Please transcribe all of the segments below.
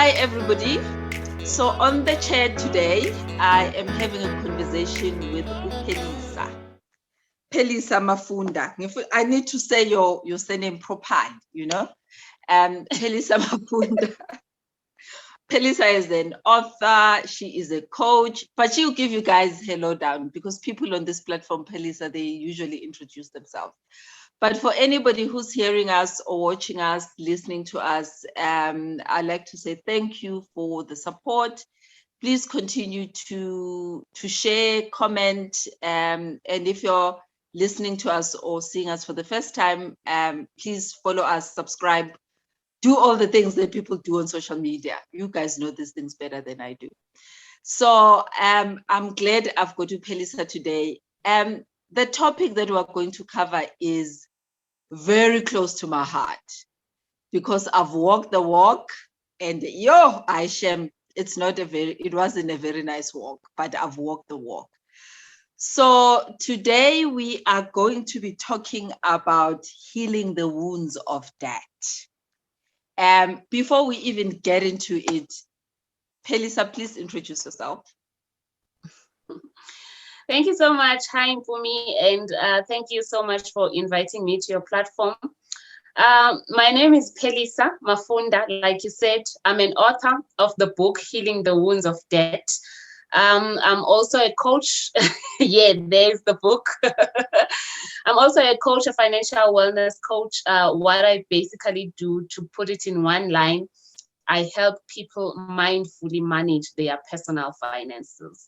Hi, everybody. So on the chair today, I am having a conversation with Phelisa. Phelisa Mafunda. I need to say your surname properly, Phelisa Mafunda. Phelisa is an author. She is a coach, but she'll give you guys her lowdown because people on this platform, Phelisa, they usually introduce themselves. But for anybody who's hearing us or watching us, listening to us, I'd like to say thank you for the support. Please continue to share, comment, and if you're listening to us or seeing us for the first time, please follow us, subscribe, do all the things that people do on social media. You guys know these things better than I do. So I'm glad I've got to Phelisa today. The topic that we're going to cover is very close to my heart because I've walked the walk, and it wasn't a very nice walk, but I've walked the walk. So today we are going to be talking about healing the wounds of debt. Before we even get into it, Phelisa, please introduce yourself. Thank you so much. Hi, Mpumi, and thank you so much for inviting me to your platform. My name is Phelisa Mafunda. Like you said, I'm an author of the book, Healing the Wounds of Debt. I'm also a coach. Yeah, there's the book. I'm also a coach, a financial wellness coach. What I basically do, to put it in one line, I help people mindfully manage their personal finances.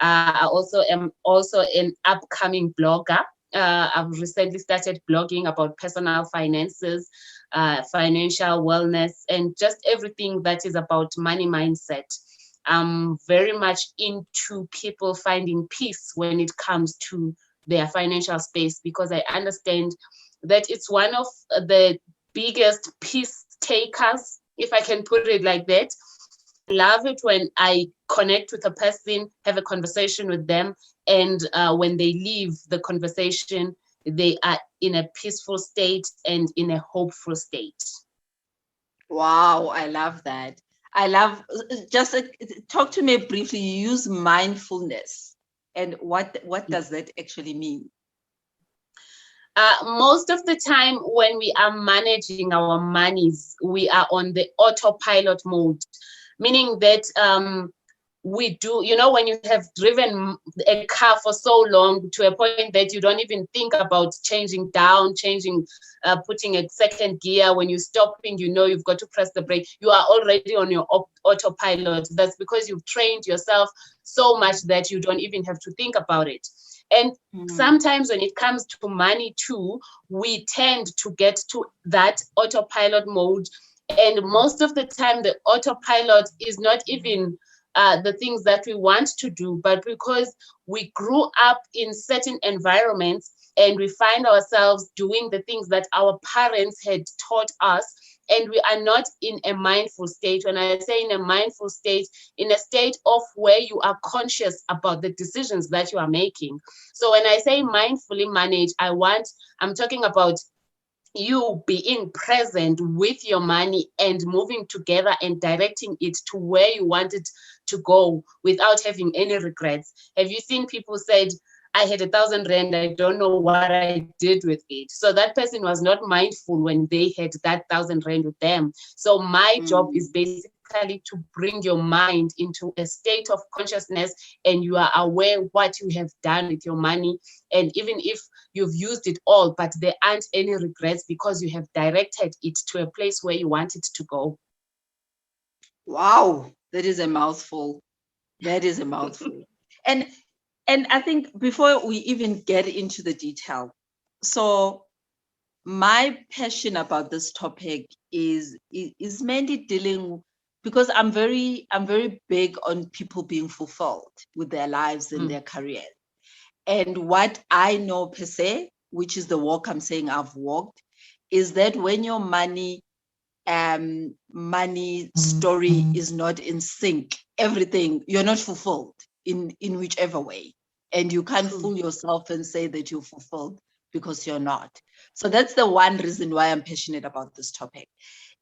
I also am an upcoming blogger. I've recently started blogging about personal finances, financial wellness, and just everything that is about money mindset. I'm very much into people finding peace when it comes to their financial space, because I understand that it's one of the biggest peace takers, if I can put it like that. Love it when I connect with a person, have a conversation with them, and when they leave the conversation, they are in a peaceful state and in a hopeful state. Wow, I love that. I love, just talk to me briefly. You use mindfulness, and what does that actually mean? Most of the time when we are managing our monies, we are on the autopilot mode, meaning that we do, when you have driven a car for so long to a point that you don't even think about changing down, putting a second gear. When you're stopping, you've got to press the brake. You are already on your autopilot. That's because you've trained yourself so much that you don't even have to think about it. And sometimes when it comes to money too, we tend to get to that autopilot mode. And most of the time, the autopilot is not even the things that we want to do, but because we grew up in certain environments and we find ourselves doing the things that our parents had taught us, and we are not in a mindful state. When I say in a mindful state, in a state of where you are conscious about the decisions that you are making. So when I say mindfully manage, I'm talking about you being present with your money and moving together and directing it to where you want it to go without having any regrets. Have you seen people said, I had 1,000 rand, I don't know what I did with it? So that person was not mindful when they had that 1,000 rand with them. So my job is basically to bring your mind into a state of consciousness, and you are aware what you have done with your money. And even if you've used it all, but there aren't any regrets because you have directed it to a place where you want it to go. Wow, that is a mouthful. That is a mouthful. And I think before we even get into the detail, so my passion about this topic is mainly dealing, because I'm very big on people being fulfilled with their lives and their careers. And what I know per se, which is the walk I'm saying I've walked, is that when your money story is not in sync, everything, you're not fulfilled in whichever way. And you can't fool yourself and say that you're fulfilled, because you're not. So that's the one reason why I'm passionate about this topic.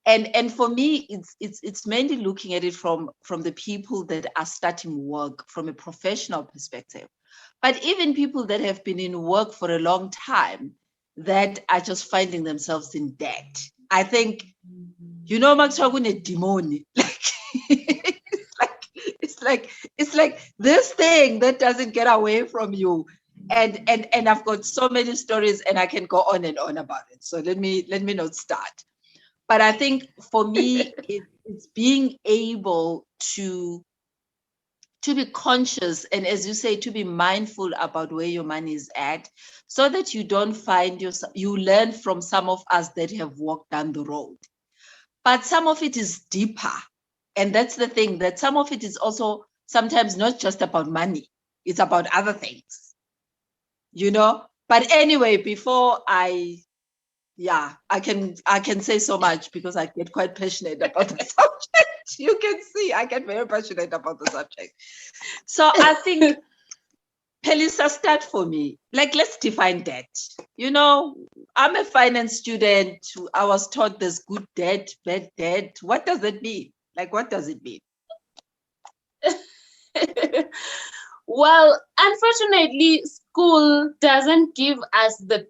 And for me, it's mainly looking at it from the people that are starting work from a professional perspective, but even people that have been in work for a long time that are just finding themselves in debt. I think, you know, Maxwagune demon, like it's like this thing that doesn't get away from you. And I've got so many stories and I can go on and on about it. So let me not start. But I think for me, it's being able to be conscious and, as you say, to be mindful about where your money is at, so that you don't find yourself, you learn from some of us that have walked down the road. But some of it is deeper. And that's the thing, that some of it is also sometimes not just about money, it's about other things, you know? But anyway, before I can say so much because I get quite passionate about the subject. You can see I get very passionate about the subject. So I think, Phelisa, start for me. Like, let's define debt. You know, I'm a finance student. I was taught there's good debt, bad debt. What does it mean? Like, what does it mean? Well, unfortunately, school doesn't give us the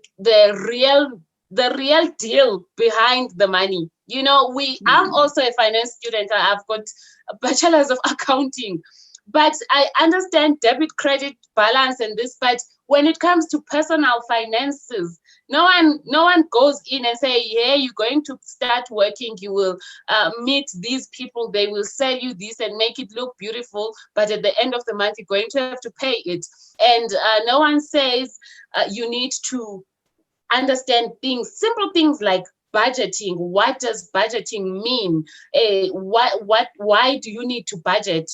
real deal behind the money. You know, I'm also a finance student. I've got a bachelor's of accounting, but I understand debit, credit, balance, and this. But when it comes to personal finances, no one goes in and say, "Yeah, you're going to start working. You will meet these people. They will sell you this and make it look beautiful. But at the end of the month, you're going to have to pay it." And no one says you need to understand simple things like budgeting. What does budgeting mean? Why do you need to budget?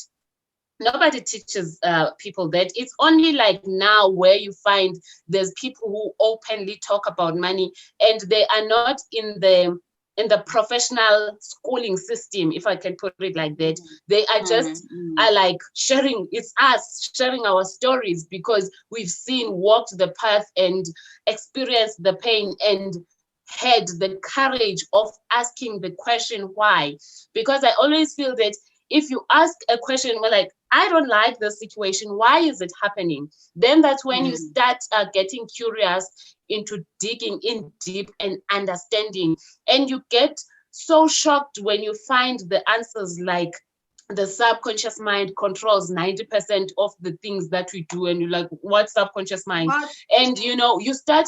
Nobody teaches people that. It's only like now where you find there's people who openly talk about money, and they are not in the professional schooling system, if I can put it like that. They are just are like sharing. It's us sharing our stories because we've walked the path and experienced the pain and had the courage of asking the question why. Because I always feel that if you ask a question like, I don't like the situation, why is it happening? Then that's when you start getting curious into digging in deep and understanding. And you get so shocked when you find the answers, like the subconscious mind controls 90% of the things that we do. And you're like, what subconscious mind? What? And you start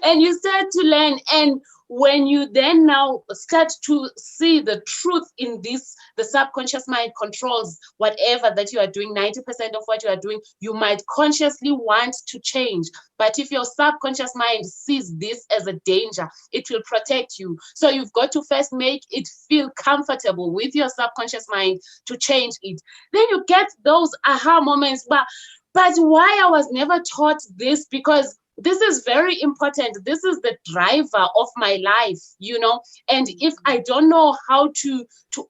and you start to learn. And when you then now start to see the truth in this, the subconscious mind controls whatever that you are doing. 90% of what you are doing, you might consciously want to change. But if your subconscious mind sees this as a danger, it will protect you. So you've got to first make it feel comfortable with your subconscious mind to change it. Then you get those aha moments. But why I was never taught this? Because this is very important. This is the driver of my life, and if I don't know how to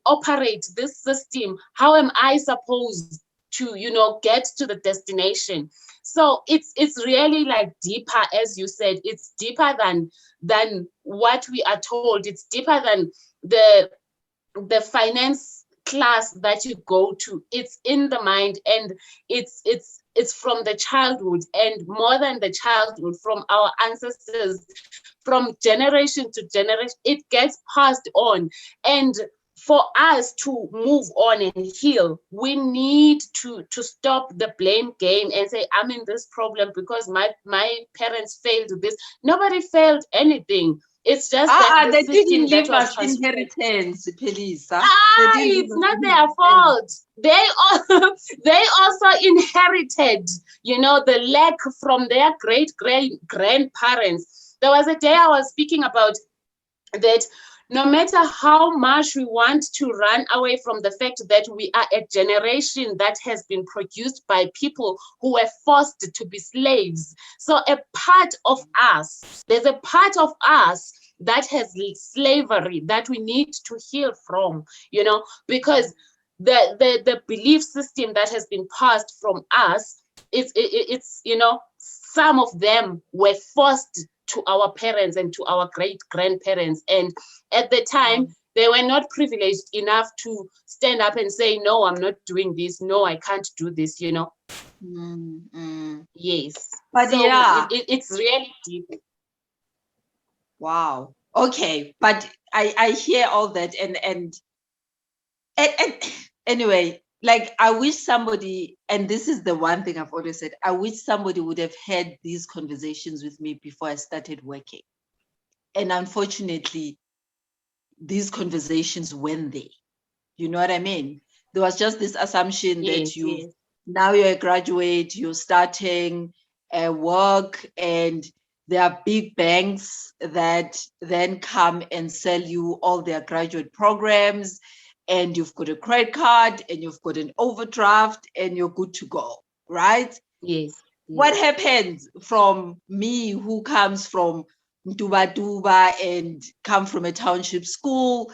operate this system, how am I supposed to, get to the destination? So it's really like deeper, as you said. It's deeper than what we are told. It's deeper than the finance class that you go to. It's in the mind, and it's from the childhood, and more than the childhood, from our ancestors, from generation to generation. It gets passed on. And for us to move on and heal, we need to stop the blame game and say, I'm in this problem because my parents failed this. Nobody failed anything. It's just that they didn't leave us inheritance, Phelisa. It's not their fault. They also inherited, the lack from their great grandparents. There was a day I was speaking about that. No matter how much we want to run away from the fact that we are a generation that has been produced by people who were forced to be slaves. So there's a part of us that has slavery that we need to heal from, because the belief system that has been passed from us, it's some of them were forced to our parents and to our great grandparents. And at the time, they were not privileged enough to stand up and say, no, I'm not doing this. No, I can't do this, you know. Yes. But so yeah, it's really deep. wow. Okay, but I hear all that, and anyway, like I wish somebody, and this is the one thing I've always said, I wish somebody would have had these conversations with me before I started working. And unfortunately, these conversations went there. You know what I mean? There was just this assumption that Yes. now you're a graduate, you're starting work, and there are big banks that then come and sell you all their graduate programs, and you've got a credit card and you've got an overdraft and you're good to go, right? Yes. What happens from me who comes from Duba and come from a township school?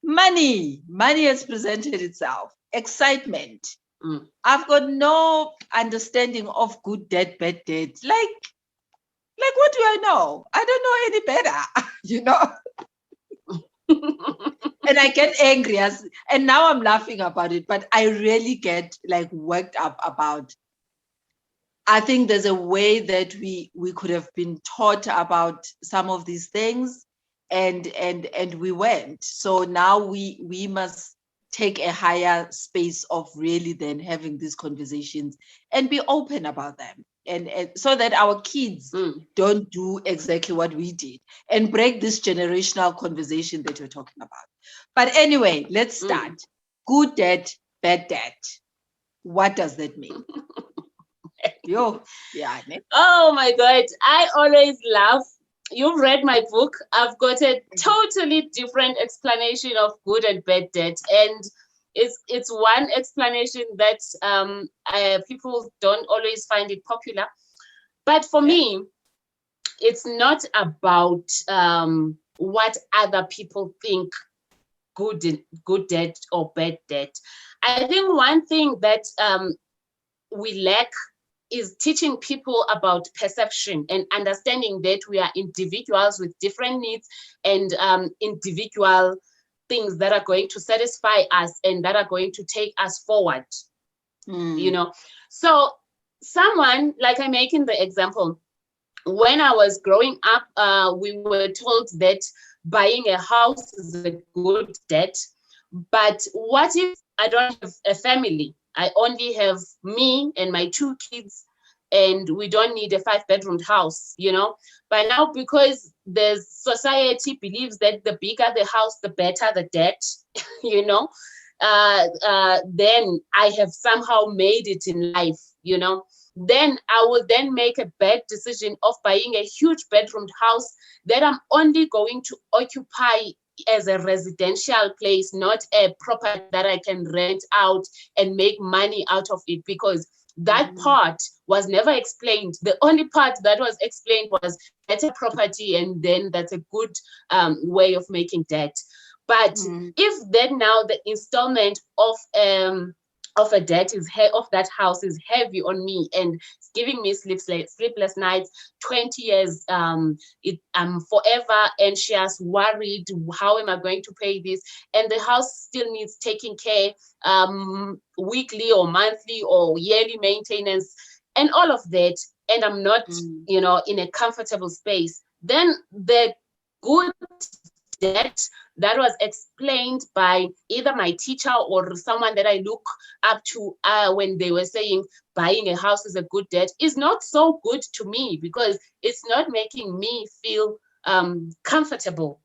Money has presented itself. Excitement. I've got no understanding of good debt, bad debt. Like what do I know? I don't know any better, you know. And I get angry and now I'm laughing about it, but I really get like worked up about. I think there's a way that we could have been taught about some of these things, and we weren't. So now we must take a higher space of really then having these conversations and be open about them, and so that our kids don't do exactly what we did and break this generational conversation that you're talking about. But anyway, let's start. Good debt, bad debt. What does that mean? Yo, yeah. Oh my God, I always laugh. You've read my book. I've got a totally different explanation of good and bad debt, and it's one explanation that people don't always find it popular. But for me, it's not about what other people think good debt or bad debt. I think one thing that we lack is teaching people about perception and understanding that we are individuals with different needs and individual things that are going to satisfy us and that are going to take us forward. You know, so someone, like I'm making the example, when I was growing up, we were told that buying a house is a good debt. But what if I don't have a family? I only have me and my 2 kids, and we don't need a 5-bedroom house, you know. But now, because the society believes that the bigger the house, the better the debt, you know, then I have somehow made it in life, you know. Then I will then make a bad decision of buying a huge bedroomed house that I'm only going to occupy as a residential place, not a property that I can rent out and make money out of it, because that part was never explained. The only part that was explained was that's a property, and then that's a good way of making debt. But if then now the installment of a debt of that house is heavy on me and it's giving me sleepless nights, 20 years, I'm forever anxious, worried, how am I going to pay this? And the house still needs taking care, weekly or monthly or yearly maintenance and all of that, and I'm not, you know, in a comfortable space. Then the good debt that was explained by either my teacher or someone that I look up to when they were saying buying a house is a good debt is not so good to me, because it's not making me feel comfortable.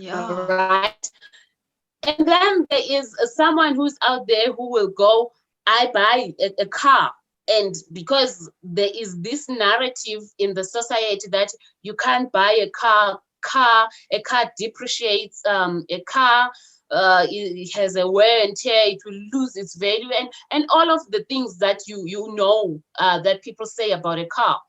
Right. And then there is someone who's out there who will go, I buy a car. And because there is this narrative in the society that you can't buy a car depreciates, a car it has a wear and tear, it will lose its value, and all of the things that you know that people say about a car.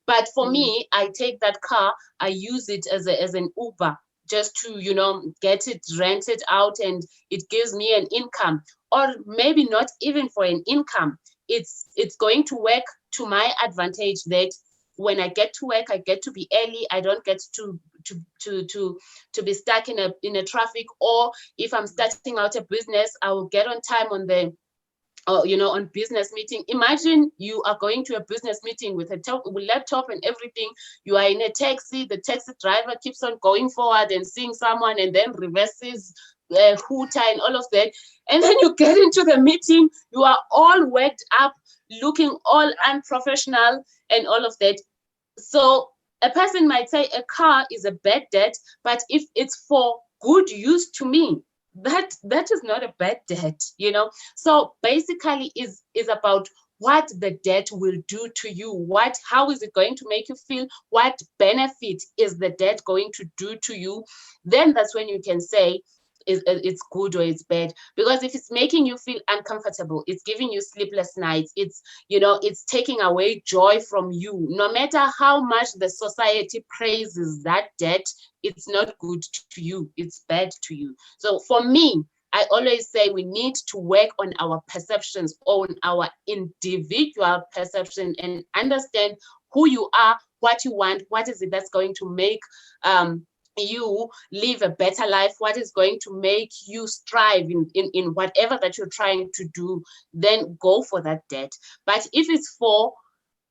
But for me, I take that car, I use it as an Uber, just to, you know, get it rented out, and it gives me an income. Or maybe not even for an income, it's going to work to my advantage that when I get to work, I get to be early. I don't get to be stuck in a traffic. Or if I'm starting out a business, I will get on time on the on business meeting. Imagine you are going to a business meeting with with laptop and everything. You are in a taxi. The taxi driver keeps on going forward and seeing someone and then reverses, hooter and all of that. And then you get into the meeting. You are all worked up, looking all unprofessional and all of that. So a person might say a car is a bad debt, but if it's for good use to me, that is not a bad debt, So basically is about what the debt will do to you. How is it going to make you feel? What benefit is the debt going to do to you? Then that's when you can say it's good or it's bad. Because if it's making you feel uncomfortable, it's giving you sleepless nights, it's taking away joy from you. No matter how much the society praises that debt, it's not good to you, it's bad to you. So for me, I always say we need to work on our perceptions, on our individual perception, and understand who you are, what you want, what is it that's going to make you live a better life, what is going to make you strive in whatever that you're trying to do. Then go for that debt. But if it's for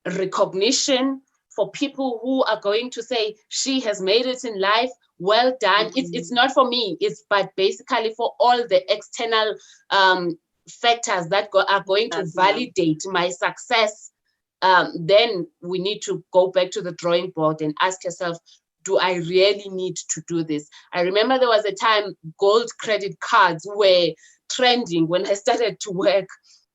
recognition, for people who are going to say she has made it in life, well done, it's not for me. But basically for all the external factors that are going to validate my success, then we need to go back to the drawing board and ask yourself, do I really need to do this? I remember there was a time gold credit cards were trending when I started to work,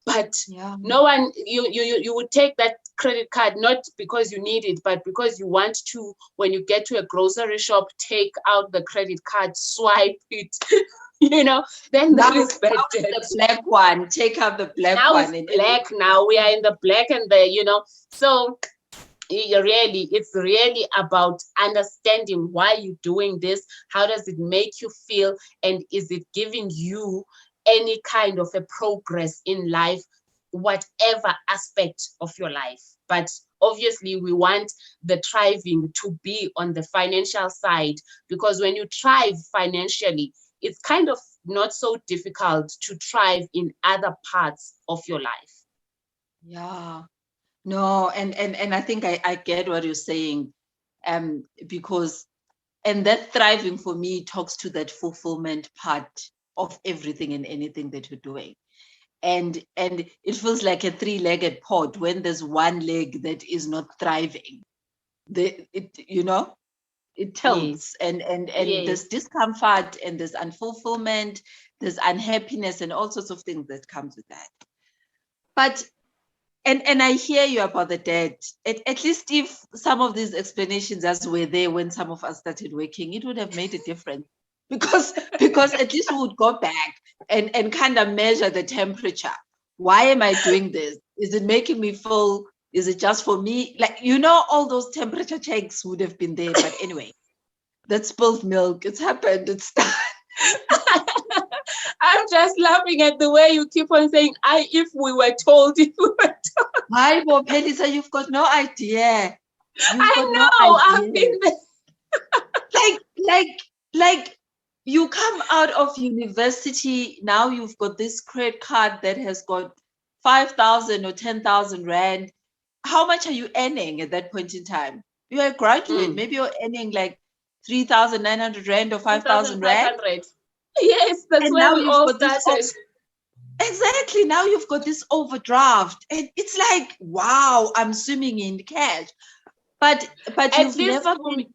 but no one, you would take that credit card not because you need it, but because you want to, when you get to a grocery shop, take out the credit card, swipe it, then that is bad debt. The black one, take out the black now one. It's black now, we are in the black and the, so it's really about understanding why you're doing this. How does it make you feel? And is it giving you any kind of a progress in life, whatever aspect of your life? But obviously we want the thriving to be on the financial side, because when you thrive financially, it's kind of not so difficult to thrive in other parts of your life. Yeah. No, and I think I get what you're saying, because, and that thriving for me talks to that fulfillment part of everything and anything that you're doing. And it feels like a three-legged pod when there's one leg that is not thriving. It tilts, Yes. and Yes. there's discomfort and there's unfulfillment, there's unhappiness and all sorts of things that comes with that. But and I hear you about the debt. At least if some of these explanations as were there when some of us started working, it would have made a difference. Because at least we would go back and kind of measure the temperature. Why am I doing this? Is it making me feel, is it just for me? Like, all those temperature checks would have been there. But anyway, that spilled milk. It's happened. It's done. I'm just laughing at the way you keep on saying, if we were told, if we were told. Hi, Phelisa, you've got no idea. I've been there. like you come out of university, now you've got this credit card that has got 5,000 or 10,000 Rand. How much are you earning at that point in time? You're a graduate. Maybe you're earning like 3,900 Rand or 5,000 Rand. Yes, that's and where we all started. Exactly. Now you've got this overdraft. And it's like, wow, I'm swimming in cash. But you've never been.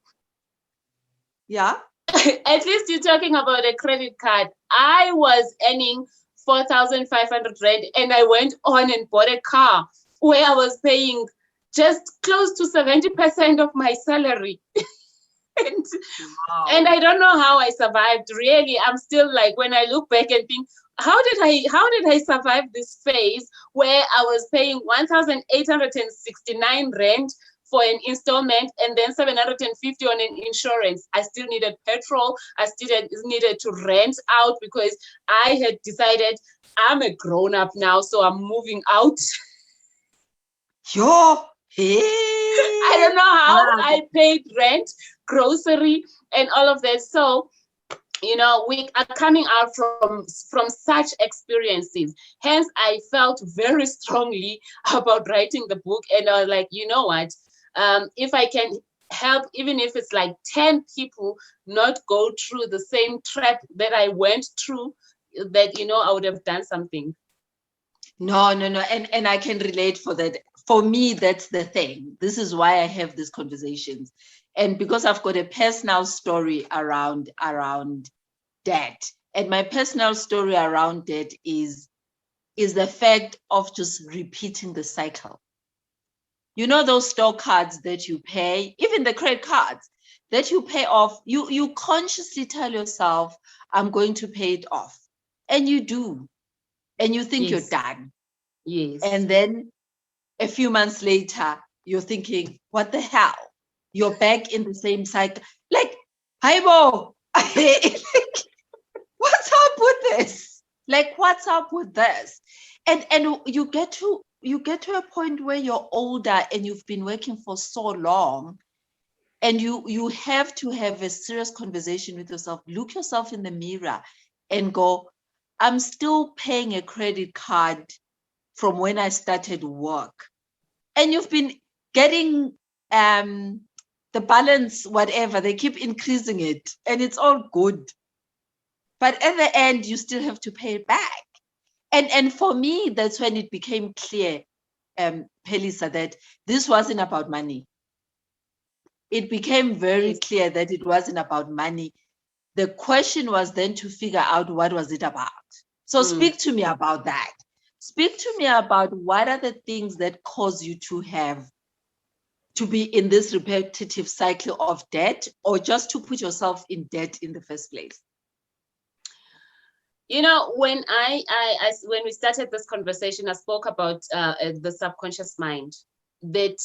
Yeah. At least you're talking about a credit card. I was earning 4,500 Rand and I went on and bought a car where I was paying just close to 70% of my salary. And I don't know how I survived. Really, I'm still like, when I look back and think, how did I survive this phase where I was paying 1,869 Rand for an installment and then 750 on an insurance? I still needed petrol. I still needed to rent out because I had decided I'm a grown-up now, so I'm moving out. I don't know how I paid rent, grocery, and all of that. So, we are coming out from such experiences. Hence, I felt very strongly about writing the book, and I was like, you know what? If I can help, even if it's like 10 people not go through the same trap that I went through, that I would have done something. No. And I can relate for that. For me, that's the thing. This is why I have these conversations. And because I've got a personal story around debt. And my personal story around debt is the fact of just repeating the cycle. Those store cards that you pay, even the credit cards that you pay off, you consciously tell yourself, I'm going to pay it off. And you do. And you think you're done. Yes. And then a few months later, you're thinking, what the hell? You're back in the same cycle. Like, Haibo, what's up with this? Like, what's up with this? And you get to a point where you're older and you've been working for so long, and you have to have a serious conversation with yourself. Look yourself in the mirror and go, I'm still paying a credit card from when I started work. And you've been getting the balance, whatever, they keep increasing it, and it's all good. But at the end, you still have to pay it back. And for me, that's when it became clear, Phelisa, that this wasn't about money. It became very clear that it wasn't about money. The question was then to figure out what was it about. So speak to me about that. Speak to me about what are the things that cause you to be in this repetitive cycle of debt, or just to put yourself in debt in the first place. When when we started this conversation, I spoke about the subconscious mind, that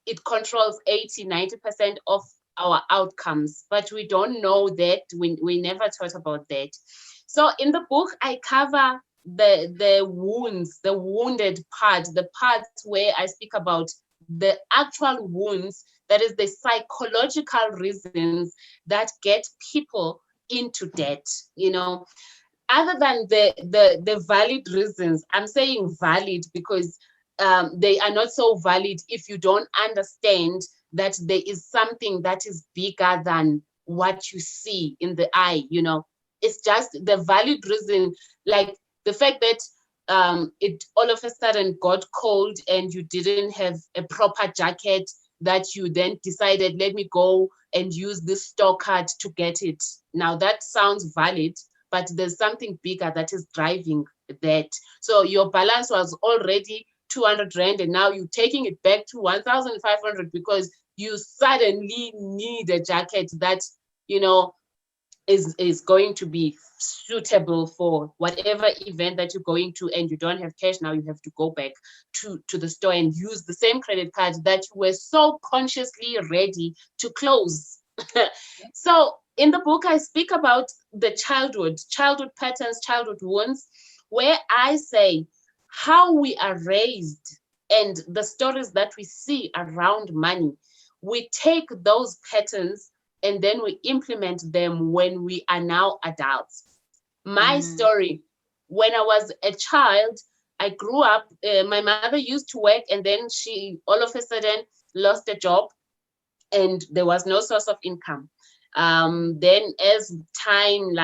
it controls 80-90% of our outcomes, but we don't know that. We never thought about that. So in the book, I cover the wounds, the wounded part, the parts where I speak about the actual wounds, that is the psychological reasons that get people into debt. Other than the valid reasons, I'm saying valid because they are not so valid if you don't understand that there is something that is bigger than what you see in the eye. It's just the valid reason, like the fact that it all of a sudden got cold and you didn't have a proper jacket, that you then decided, let me go and use this store card to get it. Now that sounds valid, but there's something bigger that is driving that. So your balance was already 200 Rand, and now you're taking it back to 1,500 because you suddenly need a jacket that, is going to be suitable for whatever event that you're going to, and you don't have cash. Now you have to go back to the store and use the same credit card that you were so consciously ready to close. So in the book, I speak about the childhood patterns, childhood wounds, where I say how we are raised and the stories that we see around money. We take those patterns and then we implement them when we are now adults. My story, when I was a child, I grew up, my mother used to work, and then she all of a sudden lost a job and there was no source of income. Then as time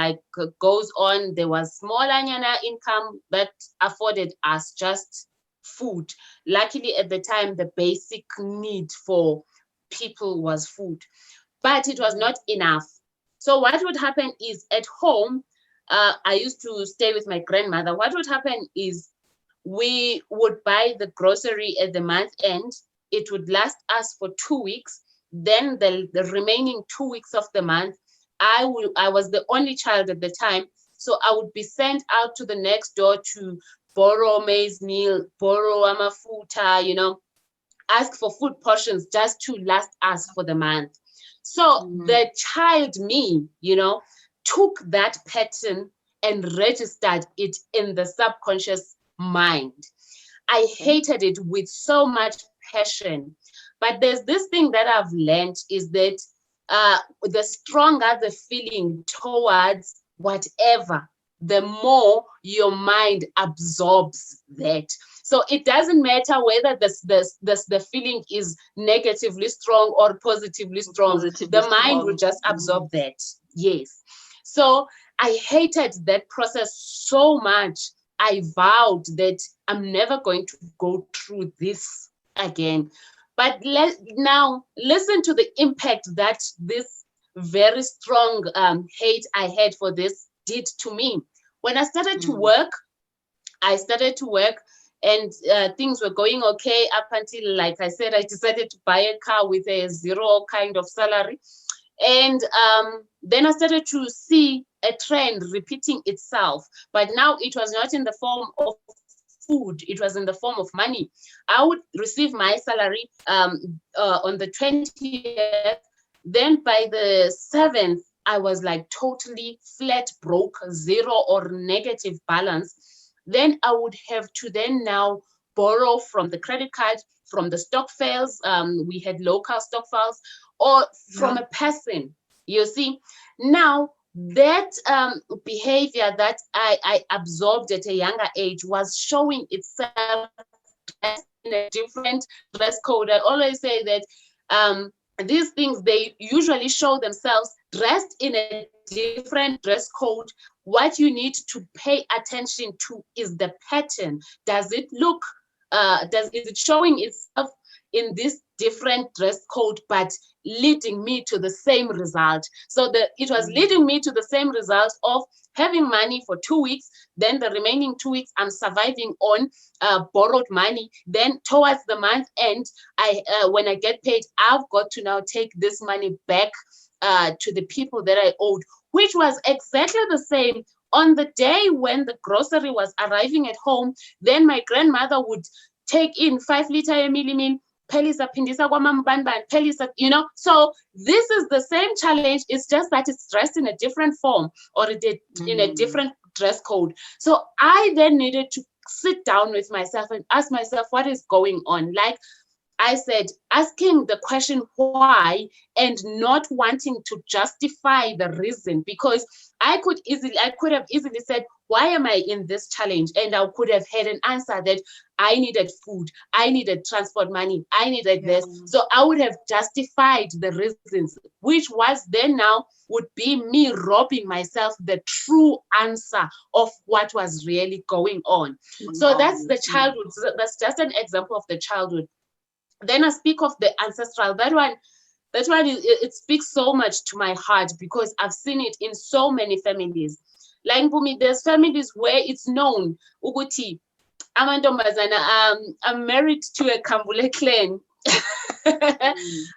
goes on, there was smaller income that afforded us just food. Luckily at the time, the basic need for people was food, but it was not enough. So what would happen is, at home, I used to stay with my grandmother. What would happen is we would buy the grocery at the month end. It would last us for 2 weeks. Then the remaining 2 weeks of the month, I was the only child at the time, so I would be sent out to the next door to borrow maize meal, borrow Mafunda, ask for food portions just to last us for the month. So the child me, took that pattern and registered it in the subconscious mind. I hated it with so much passion. But there's this thing that I've learned is that the stronger the feeling towards whatever, the more your mind absorbs that. So it doesn't matter whether the feeling is negatively strong or positively strong. The mind will just absorb that. Yes. So I hated that process so much. I vowed that I'm never going to go through this again. But now listen to the impact that this very strong hate I had for this did to me. When I started to work, and things were going okay up until, like I said, I decided to buy a car with a zero kind of salary. And then I started to see a trend repeating itself. But now it was not in the form of food, it was in the form of money. I would receive my salary on the 20th. Then by the 7th, I was like totally flat broke, zero or negative balance. Then I would have to then now borrow from the credit card, from the stock files. We had local stock files, or from a person. You see, now that behavior that I absorbed at a younger age was showing itself in a different dress code. I always say that these things, they usually show themselves dressed in a different dress code. What you need to pay attention to is the pattern. Does it look, is it showing itself in this different dress code, but leading me to the same result? So it was leading me to the same result of having money for 2 weeks, then the remaining 2 weeks I'm surviving on borrowed money. Then towards the month end, when I get paid, I've got to now take this money back to the people that I owed, which was exactly the same. On the day when the grocery was arriving at home, then my grandmother would take in 5-liter Emily Phelisa phindisa kwamambanban, Phelisa, you know. So this is the same challenge. It's just that it's dressed in a different form, or in a different dress code. So I then needed to sit down with myself and ask myself, what is going on? Like I said, asking the question why and not wanting to justify the reason, because I could have easily said, why am I in this challenge? And I could have had an answer that I needed food, I needed transport money, I needed this. So I would have justified the reasons, which was then now would be me robbing myself the true answer of what was really going on. So that's the childhood. That's just an example of the childhood. Then I speak of the ancestral. That one it speaks so much to my heart, because I've seen it in so many families. Like Bumi, there's families where it's known, Uguti, amantombazana, I'm married to a Kambule clan.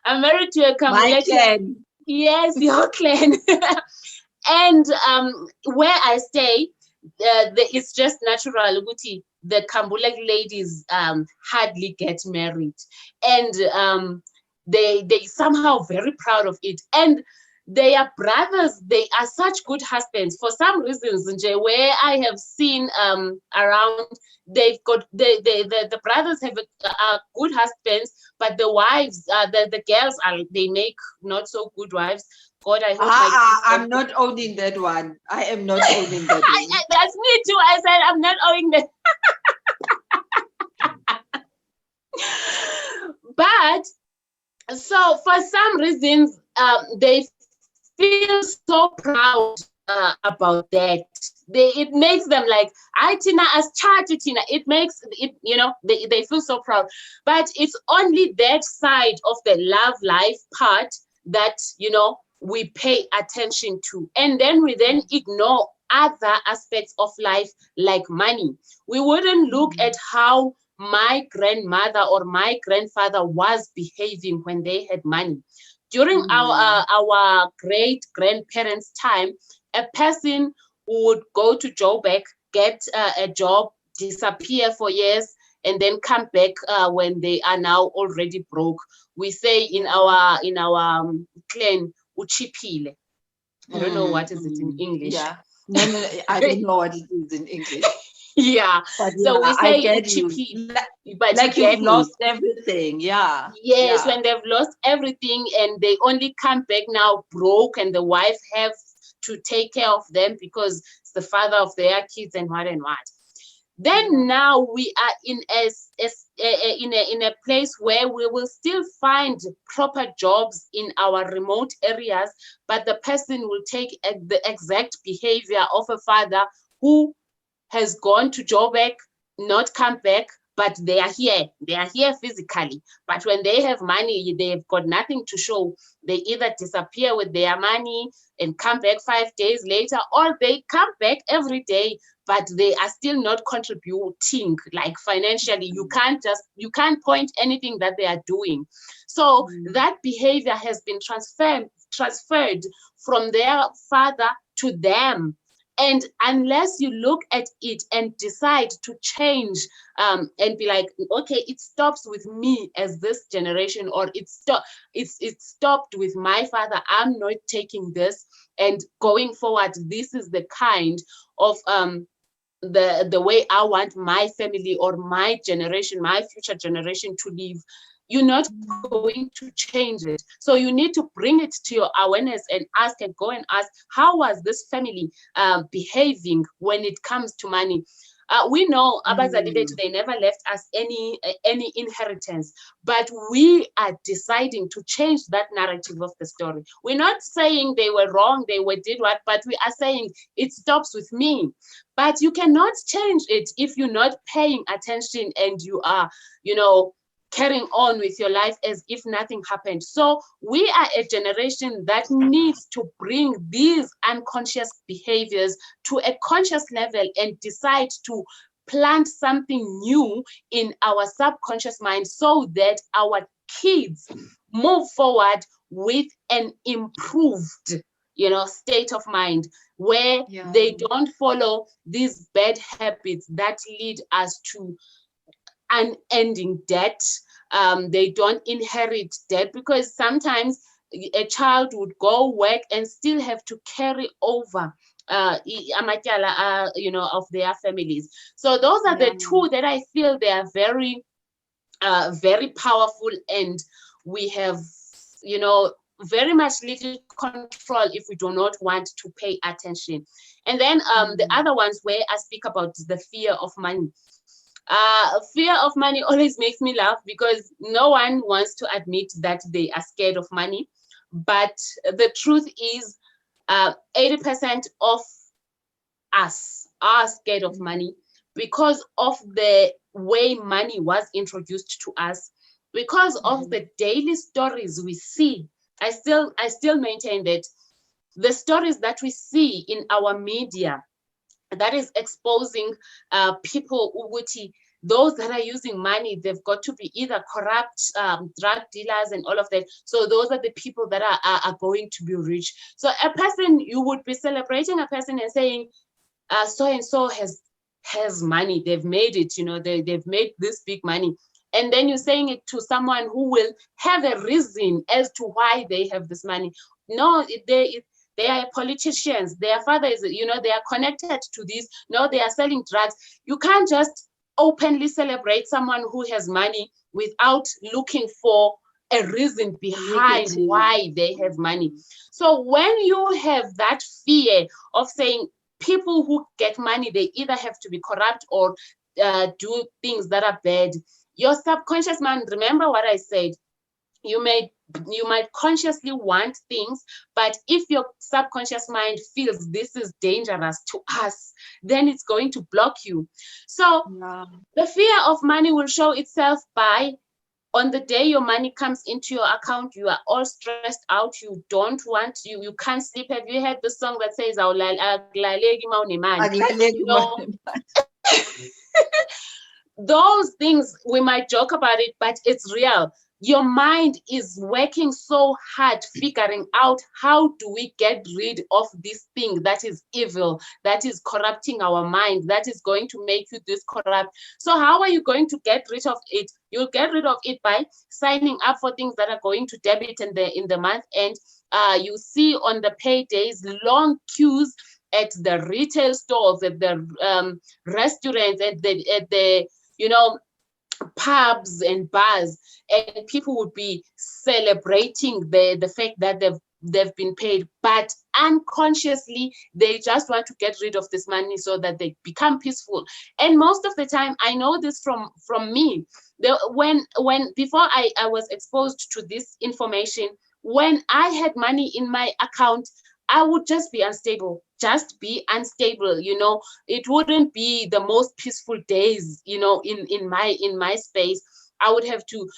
I'm married to a Kambule clan. Yes, your clan. And where I stay, it's just natural, Uguti. The Kambule ladies hardly get married, and they somehow very proud of it. And their brothers, they are such good husbands. For some reasons, where I have seen around, they've got the brothers have good husbands, but the wives, the girls they make not so good wives. God, I hope I'm not owning that one. I am not owning that one. That's me too. I said I'm not owning that. But so for some reasons, they feel so proud about that. It makes them like, I Tina as charity Tina. It makes it, they feel so proud. But it's only that side of the love life part that we pay attention to, and then we then ignore other aspects of life like money. We wouldn't look at how my grandmother or my grandfather was behaving when they had money. During our great grandparents' time, a person would go to Joburg, get a job, disappear for years, and then come back when they are now already broke. We say in our clan, uchipile. I don't know what is it in English. Yeah. No, I don't know what it is in English. Yeah. But So yeah, we I say get you. uchipi, but you Like you've get me. lost everything. Yeah. Yes, Yeah. when they've lost everything and they only come back now broke, and the wife have to take care of them because it's the father of their kids and what and what. Yeah. Then now we are in a place where we will still find proper jobs in our remote areas, but the person will take the exact behavior of a father who has gone to Joburg, not come back, but they are here. They are here physically. But when they have money, they've got nothing to show. They either disappear with their money and come back 5 days later, or they come back every day, but they are still not contributing, like financially. You can't point anything that they are doing. So that behavior has been transferred from their father to them. And unless you look at it and decide to change, and be like, okay, it stops with me as this generation, or it stopped with my father, I'm not taking this, and going forward, this is the kind of the way I want my family or my generation, my future generation to live. You're not going to change it. So you need to bring it to your awareness and ask, and go and ask, how was this family behaving when it comes to money? We know abazali bethu, they never left us any inheritance, but we are deciding to change that narrative of the story. We're not saying they were wrong, did what, but we are saying it stops with me. But you cannot change it if you're not paying attention and you are, carrying on with your life as if nothing happened. So we are a generation that needs to bring these unconscious behaviors to a conscious level and decide to plant something new in our subconscious mind, so that our kids move forward with an improved state of mind, where they don't follow these bad habits that lead us to unending debt. They don't inherit debt, because sometimes a child would go work and still have to carry over amatyala, of their families. So those are the two that I feel they are very very powerful, and we have very much little control if we do not want to pay attention. And then the other ones where I speak about the fear of money. Fear of money always makes me laugh, because no one wants to admit that they are scared of money. But the truth is, 80% of us are scared of money because of the way money was introduced to us, because of the daily stories we see. I still maintain that the stories that we see in our media, that is exposing people ukuthi those that are using money, they've got to be either corrupt drug dealers and all of that. So those are the people that are going to be rich. So a person, you would be celebrating a person and saying, so and so has money, they've made it, they've made this big money. And then you're saying it to someone who will have a reason as to why they have this money. No, they are politicians. Their father is, they are connected to this. No, they are selling drugs. You can't just openly celebrate someone who has money without looking for a reason behind why they have money. So when you have that fear of saying people who get money, they either have to be corrupt or do things that are bad, your subconscious mind, remember what I said, you might consciously want things, but if your subconscious mind feels this is dangerous to us, then it's going to block you. So the fear of money will show itself by, on the day your money comes into your account, you are all stressed out. You don't want, you can't sleep. Have you heard the song that says, those things, we might joke about it, but it's real. Your mind is working so hard figuring out, how do we get rid of this thing that is evil, that is corrupting our mind, that is going to make you this corrupt. So how are you going to get rid of it? You'll get rid of it by signing up for things that are going to debit in the month end. You see on the paydays long queues, at the retail stores, at the restaurants, at the pubs and bars, and people would be celebrating the fact that they've been paid, but unconsciously they just want to get rid of this money so that they become peaceful. And most of the time, I know this from me, when before I was exposed to this information, when I had money in my account, I would just be unstable, it wouldn't be the most peaceful days, in my space. I would have to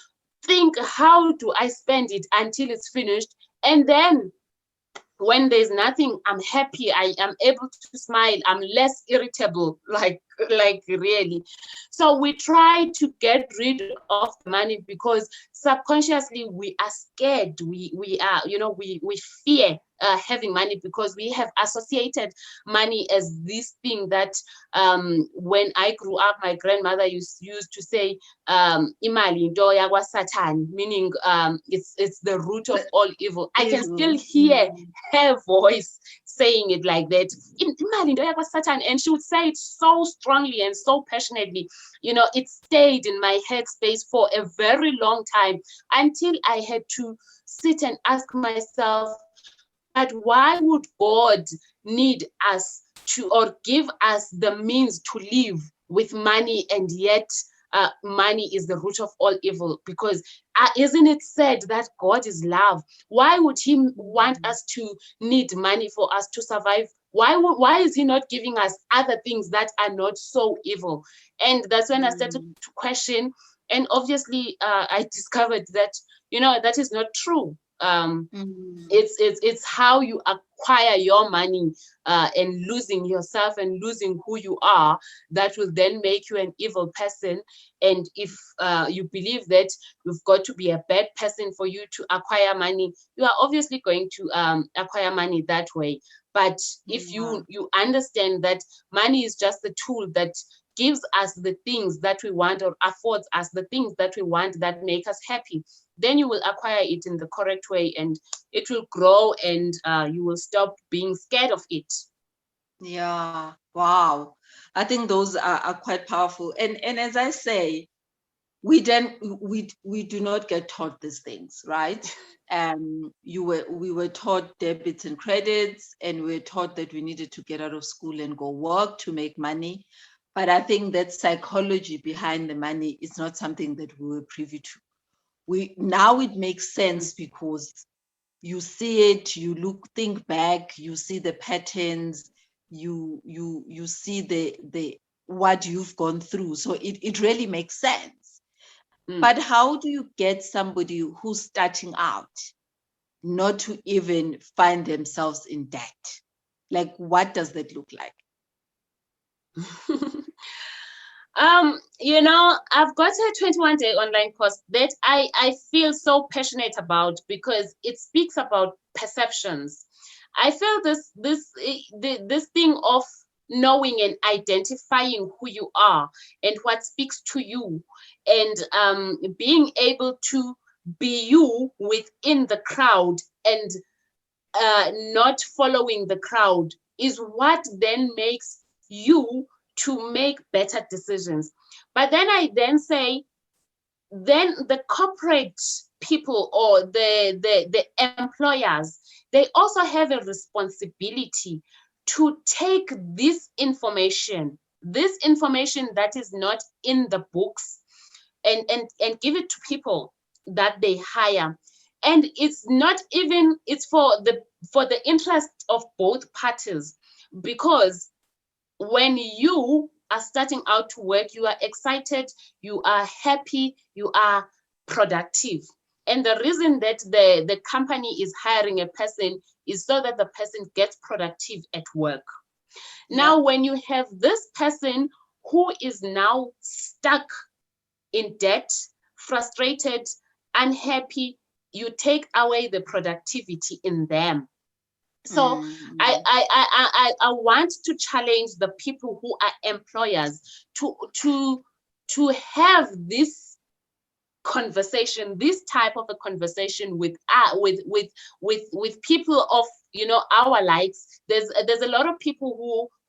think, how do I spend it until it's finished? And then when there's nothing, I'm happy, I am able to smile, I'm less irritable, like really. So we try to get rid of the money because subconsciously we are scared, we are, we fear having money, because we have associated money as this thing that, when I grew up, my grandmother used to say, imali into yakwa Satan, meaning it's the root of all evil. I can still hear her voice saying it like that, imali into yakwa Satan, and she would say it so strongly and so passionately. It stayed in my headspace for a very long time, until I had to sit and ask myself, but why would God need us to, or give us the means to live with money, and yet money is the root of all evil? Because isn't it said that God is love? Why would he want us to need money for us to survive? Why is he not giving us other things that are not so evil? And that's when I started to question, and obviously I discovered that that is not true. It's how you acquire your money, and losing yourself and losing who you are, that will then make you an evil person. And if you believe that you've got to be a bad person for you to acquire money, you are obviously going to acquire money that way. But if you understand that money is just the tool that gives us the things that we want, or affords us the things that we want, that make us happy, then you will acquire it in the correct way, and it will grow, and you will stop being scared of it. Yeah, wow. I think those are quite powerful. And as I say, we do not get taught these things, right? We were taught debits and credits, and we were taught that we needed to get out of school and go work to make money. But I think that psychology behind the money is not something that we were privy to. Now it makes sense, because you see it, think back, you see the patterns, you see the what you've gone through. So it really makes sense. But how do you get somebody who's starting out not to even find themselves in debt? Like, what does that look like? I've got a 21-day online course that I feel so passionate about, because it speaks about perceptions. I feel this thing of knowing and identifying who you are and what speaks to you, and being able to be you within the crowd, and not following the crowd, is what then makes you to make better decisions. But then I then say, then the corporate people, or the employers, they also have a responsibility to take this information that is not in the books, and give it to people that they hire. And it's not even, it's for the interest of both parties, because when you are starting out to work, you are excited, you are happy, you are productive. And the reason that the company is hiring a person is so that the person gets productive at work. Now, when you have this person who is now stuck in debt, frustrated, unhappy, you take away the productivity in them. So I want to challenge the people who are employers to have this conversation, this type of a conversation with people of our likes. There's a lot of people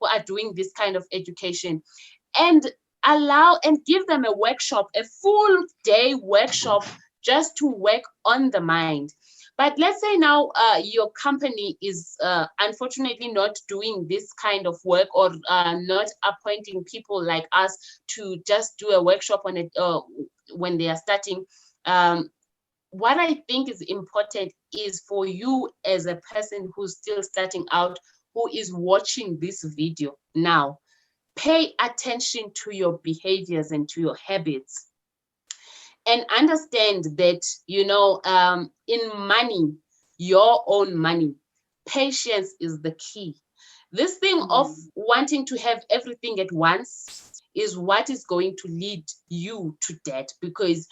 who are doing this kind of education, and allow and give them a workshop, a full day workshop, just to work on the mind. But let's say now your company is unfortunately not doing this kind of work, or not appointing people like us to just do a workshop on it when they are starting. What I think is important is for you as a person who's still starting out, who is watching this video now, pay attention to your behaviors and to your habits, and understand that, in money, your own money, patience is the key. This thing of wanting to have everything at once is what is going to lead you to debt. Because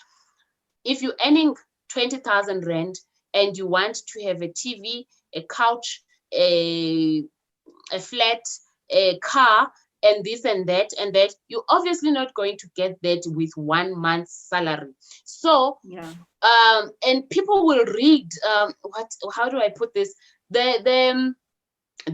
if you're earning 20,000 rand and you want to have a TV, a couch, a flat, a car, and this and that, you're obviously not going to get that with 1 month's salary. So and people will read how do I put this, the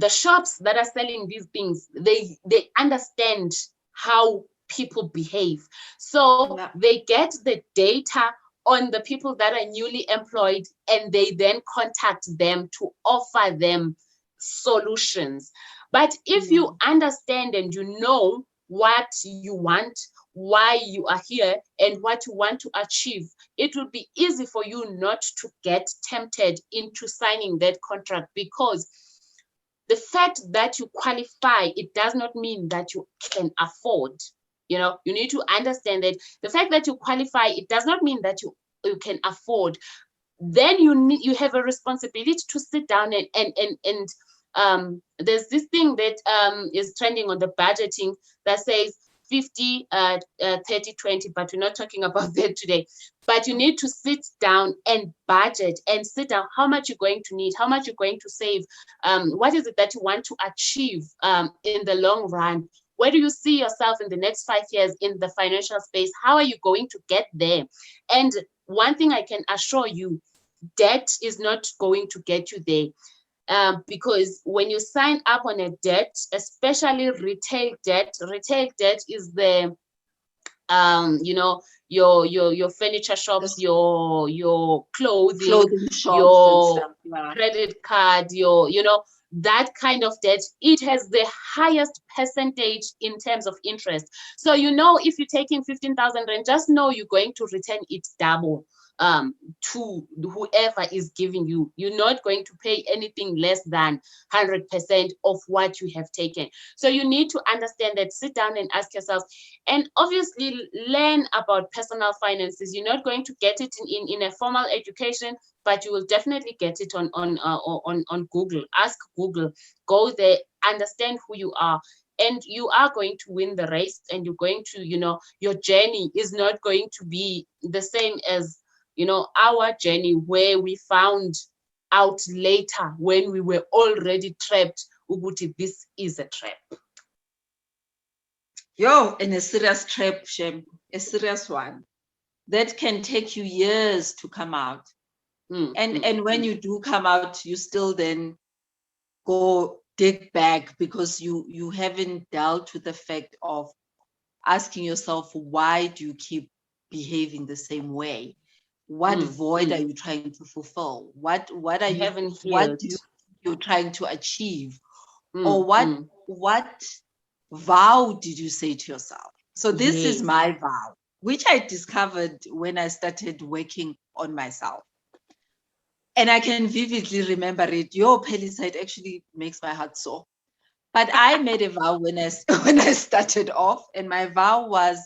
shops that are selling these things, they understand how people behave. So they get the data on the people that are newly employed, and they then contact them to offer them solutions. But if you understand and you know what you want, why you are here, and what you want to achieve, it will be easy for you not to get tempted into signing that contract. Because the fact that you qualify, it does not mean that you can afford. You need to understand that the fact that you qualify, it does not mean that you can afford. Then you have a responsibility to sit down and there's this thing that is trending on the budgeting that says 50 30 20, but we're not talking about that today. But you need to sit down and budget, and sit down how much you're going to need, how much you're going to save, what is it that you want to achieve in the long run. Where do you see yourself in the next 5 years in the financial space? How are you going to get there? And one thing I can assure you, debt is not going to get you there. Because when you sign up on a debt, especially retail debt is the your furniture shops, your clothing shops, your credit card, that kind of debt. It has the highest percentage in terms of interest. So if you're taking 15,000 rand, just know you're going to return it double to whoever is giving you. You're not going to pay anything less than 100% of what you have taken. So you need to understand that, sit down and ask yourself, and obviously learn about personal finances. You're not going to get it in a formal education, but you will definitely get it on Google. Ask Google, go there, understand who you are, and you are going to win the race. And you're going to, your journey is not going to be the same as our journey, where we found out later when we were already trapped. Uguti, this is a trap. And a serious trap, Shem, a serious one that can take you years to come out. And when you do come out, you still then go dig back, because you haven't dealt with the fact of asking yourself, why do you keep behaving the same way? What void are you trying to fulfill? What are you're trying to achieve? Or what vow did you say to yourself? So this is my vow, which I discovered when I started working on myself. And I can vividly remember it. Phelisa, it actually makes my heart sore. But I made a vow when I started off, and my vow was,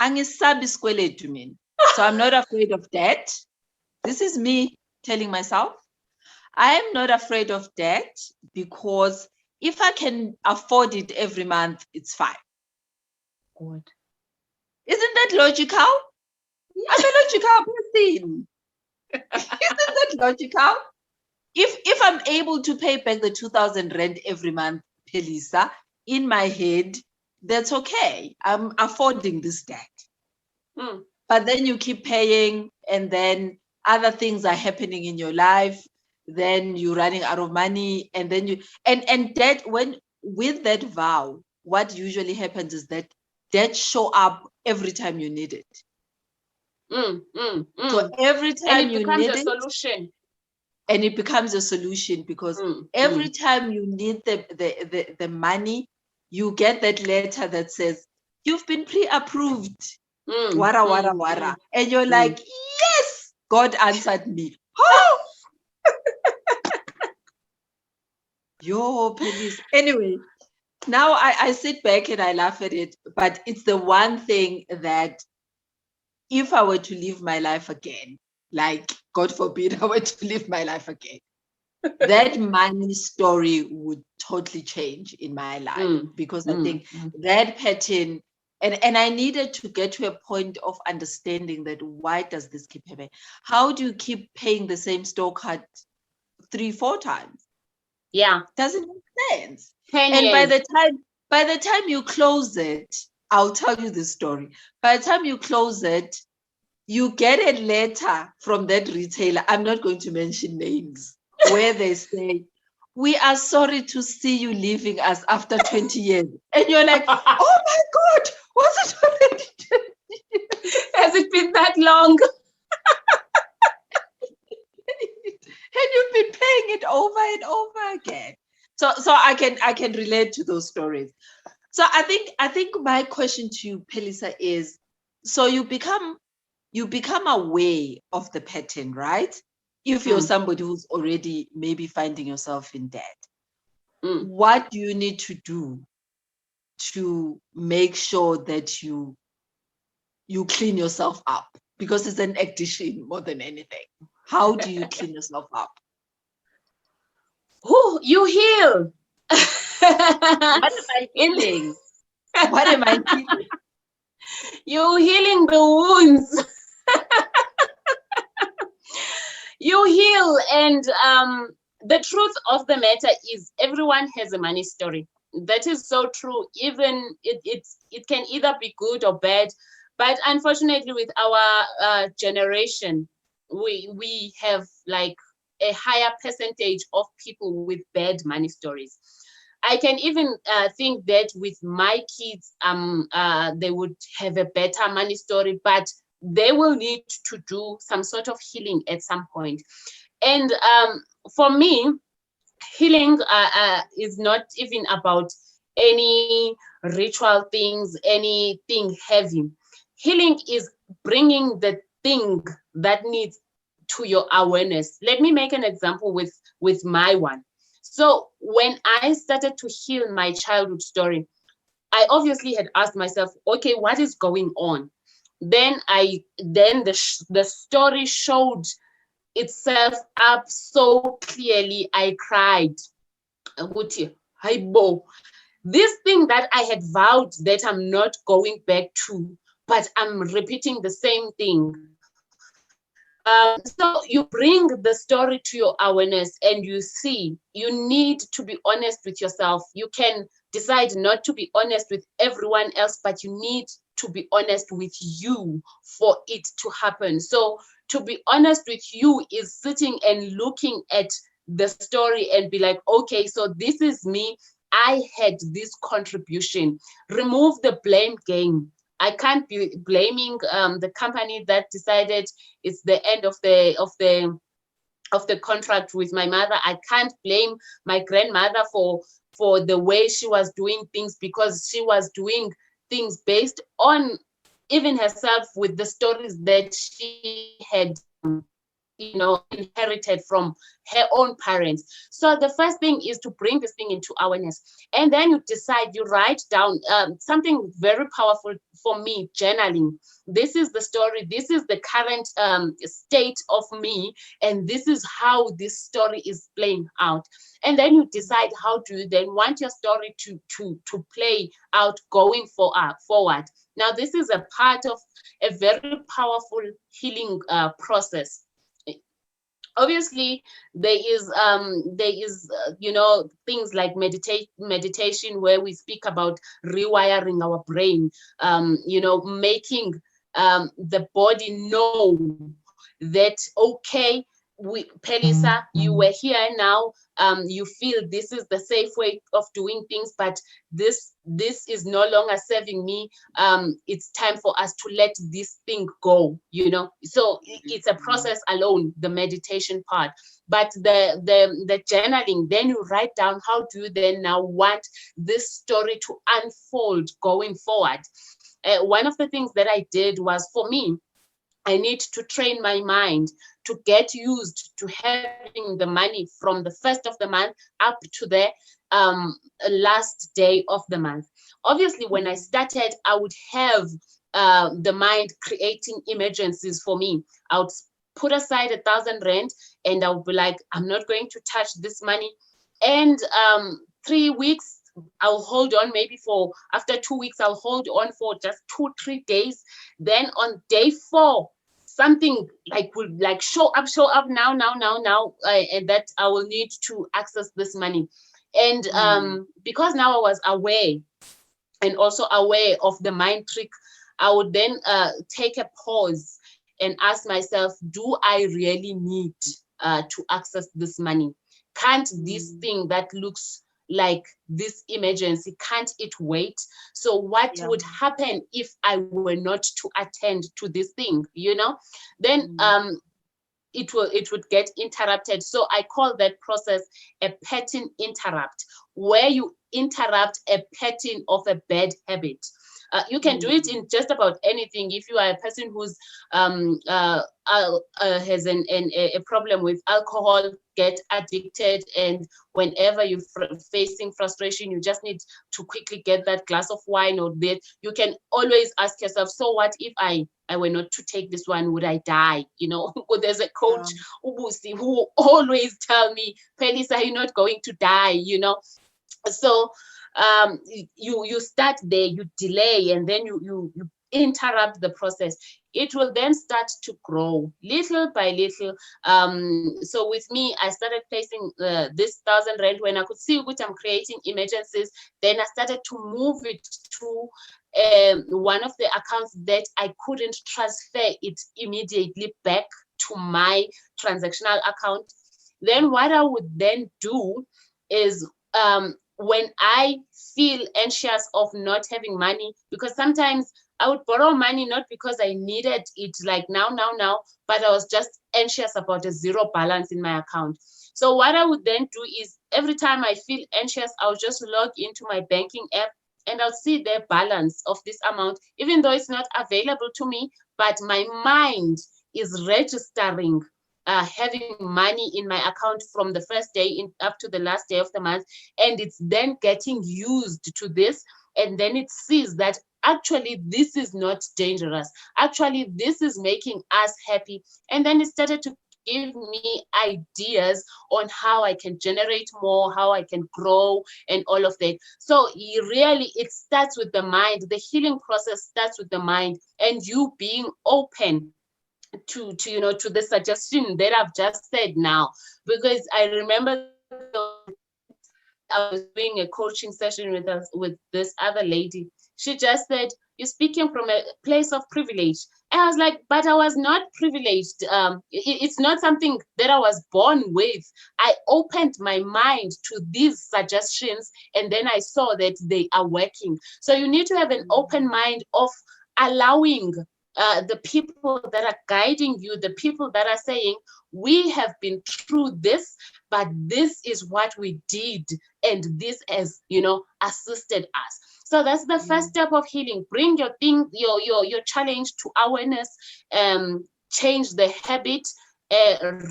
angisabi isikweletu mina. So I'm not afraid of debt. This is me telling myself, I am not afraid of debt, because if I can afford it every month, it's fine. Good. Isn't that logical? I'm a logical person. Isn't that logical? If I'm able to pay back the 2,000 rand every month, Phelisa, in my head, that's okay. I'm affording this debt. But then you keep paying, and then other things are happening in your life. then you're running out of money, and then you and that when with that vow, what usually happens is that show up every time you need it. So every And time it you becomes need a it, solution. and it becomes a solution, because every time you need the money, you get that letter that says you've been pre-approved. Wara wara wara. And you're like, yes, God answered me. Oh, yo, Phelisa. Anyway, now I sit back and I laugh at it, but it's the one thing that if I were to live my life again, like God forbid I were to live my life again, that money story would totally change in my life, because I think that pattern, and I needed to get to a point of understanding that why does this keep happening? How do you keep paying the same store card 3-4 times? Yeah, Doesn't make sense. 10 And years. by the time you close it, I'll tell you the story. By the time you close it, you get a letter from that retailer. I'm not going to mention names, where they say, we are sorry to see you leaving us after 20 years. And you're like, oh my God, was it already 20 years? Has it been that long? And you've been paying it over and over again. So I can relate to those stories. So I think my question to you, Phelisa, is, so you become aware of the pattern, right? If you're somebody who's already maybe finding yourself in debt, what do you need to do to make sure that you clean yourself up? Because it's an addiction more than anything. How do you clean yourself up? Who you heal? What am I healing? What am I healing? You're healing the wounds. You heal, and the truth of the matter is everyone has a money story. That is so true. Even it can either be good or bad, but unfortunately with our generation, we have like a higher percentage of people with bad money stories. I can even think that with my kids, they would have a better money story, but they will need to do some sort of healing at some point. And for me, healing is not even about any ritual things, anything heavy. Healing is bringing the thing that needs to your awareness. Let me make an example with my one. So when I started to heal my childhood story, I obviously had asked myself, okay, what is going on? Then the story showed itself up so clearly. I cried. This thing that I had vowed that I'm not going back to, but I'm repeating the same thing. So you bring the story to your awareness and you see, you need to be honest with yourself. You can decide not to be honest with everyone else, but you need to be honest with you for it to happen. So to be honest with you is sitting and looking at the story and be like, okay, so this is me. I had this contribution. Remove the blame game. I can't be blaming the company that decided it's the end of the contract with my mother. I can't blame my grandmother for the way she was doing things, because she was doing things based on even herself with the stories that she had inherited from her own parents. So the first thing is to bring this thing into awareness, and then you decide, you write down something very powerful for me: journaling. This is the story, this is the current state of me, and this is how this story is playing out. And then you decide how do you then want your story to play out going forward. Now this is a part of a very powerful healing process. Obviously there is things like meditation, where we speak about rewiring our brain, making the body know that, okay, Phelisa, you were here now. You feel this is the safe way of doing things, but this is no longer serving me. It's time for us to let this thing go, you know. So it's a process alone, the meditation part. But the journaling, then you write down how do you then now want this story to unfold going forward. One of the things that I did was, for me, I need to train my mind to get used to having the money from the first of the month up to the last day of the month. Obviously, when I started, I would have the mind creating emergencies for me. I would put aside 1,000 rand and I would be like, I'm not going to touch this money. And 3 weeks, I'll hold on. Maybe for after 2 weeks, I'll hold on for just 2-3 days. Then on day 4, something like would like show up now, and that I will need to access this money. And because now I was aware and also aware of the mind trick, I would then take a pause and ask myself, do I really need to access this money? Can't this thing that looks like this emergency, can't it wait? So what would happen if I were not to attend to this thing, you know? Then it would get interrupted. So I call that process a pattern interrupt, where you interrupt a pattern of a bad habit. You can do it in just about anything. If you are a person who's has a problem with alcohol, get addicted, and whenever you're facing frustration, you just need to quickly get that glass of wine or that. You can always ask yourself, so what if I were not to take this one, would I die? You know, there's a coach, Ubusi, who always tell me, Phelisa, you're not going to die, you know. So you start there, you delay, and then you interrupt the process. It will then start to grow little by little. So with me, I started placing this 1,000 rand when I could see which I'm creating emergencies. Then I started to move it to one of the accounts that I couldn't transfer it immediately back to my transactional account. Then what I would then do is, when I feel anxious of not having money, because sometimes I would borrow money not because I needed it like now, but I was just anxious about a zero balance in my account. So what I would then do is, every time I feel anxious, I'll just log into my banking app and I'll see the balance of this amount, even though it's not available to me, but my mind is registering having money in my account from the first day up to the last day of the month, and it's then getting used to this, and then it sees that actually this is not dangerous, actually this is making us happy, and then it started to give me ideas on how I can generate more, how I can grow, and all of that. So it starts with the mind. The healing process starts with the mind, and you being open to the suggestion that I've just said now. Because I remember I was doing a coaching session with this other lady. She just said, you're speaking from a place of privilege. And I was like, but I was not privileged. It's not something that I was born with. I opened my mind to these suggestions, and then I saw that they are working. So you need to have an open mind of allowing the people that are guiding you, the people that are saying, we have been through this, but this is what we did, and this has, assisted us. So that's the first step of healing. Bring your thing, your challenge to awareness, change the habit,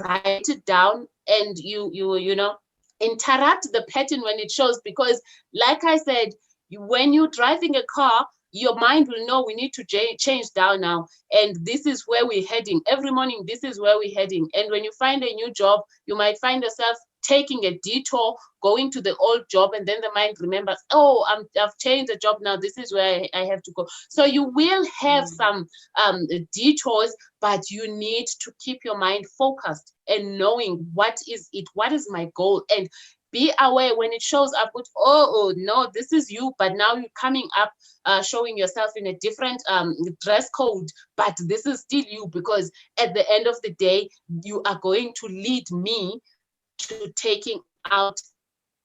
write it down, and interrupt the pattern when it shows. Because, like I said, when you're driving a car, your mind will know we need to change down now, and this is where we're heading. Every morning, this is where we're heading. And when you find a new job, you might find yourself taking a detour, going to the old job, and then the mind remembers, oh, I've changed the job now, this is where I have to go. So you will have some detours, but you need to keep your mind focused and knowing what is my goal, and be aware when it shows up with, oh no, this is you, but now you're coming up showing yourself in a different dress code, but this is still you, because at the end of the day you are going to lead me to taking out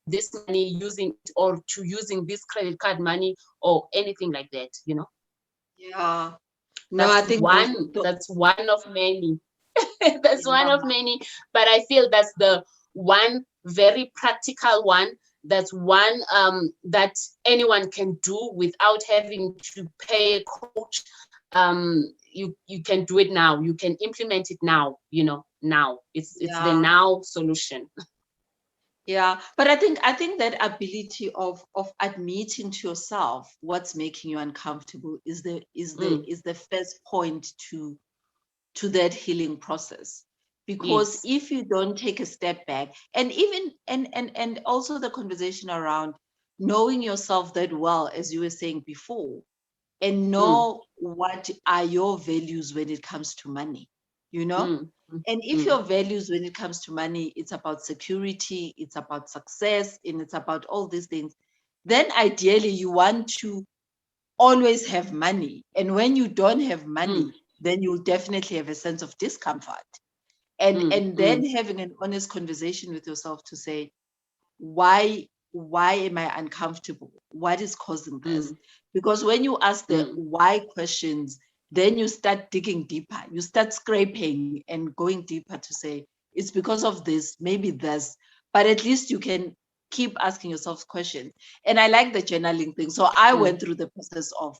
this money, using it, or to using this credit card money or anything like that, you know. Yeah. No, That's I think that's one of many. That's one yeah. of many, but I feel that's the one very practical one. That's one that anyone can do without having to pay a coach. You can do it now. You can implement it now. You know, now it's the Yeah. now solution. Yeah, but I think that ability of admitting to yourself what's making you uncomfortable is the first point to that healing process. Because Yes. if you don't take a step back, and even and also the conversation around knowing yourself that well, as you were saying before, and Mm, know what are your values when it comes to money, you know? mm, mm, And if mm, your values when it comes to money, it's about security, it's about success, and it's about all these things, then ideally you want to always have money. And when you don't have mm, money, then you'll definitely have a sense of discomfort. And then mm, having an honest conversation with yourself to say, why am I uncomfortable? What is causing this? mm, Because when you ask the mm, why questions, then you start digging deeper. You start scraping and going deeper to say it's because of this, maybe this, but at least you can keep asking yourself questions. And I like the journaling thing. So I mm, went through the process of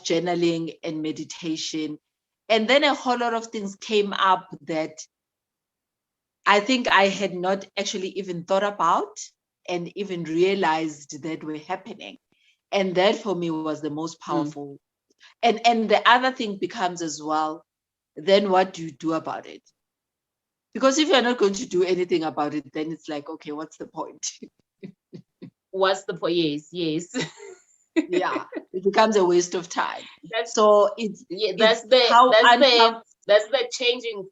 journaling and meditation. And then a whole lot of things came up that I think I had not actually even thought about and even realized that were happening. And that for me was the most mm. powerful. And the other thing becomes as well, then what do you do about it? Because if you're not going to do anything about it, then it's like, okay, what's the point? What's the point? Yes, yes. Yeah, it becomes a waste of time. That's So it's yeah. it's how uncomfortable. That's the changing.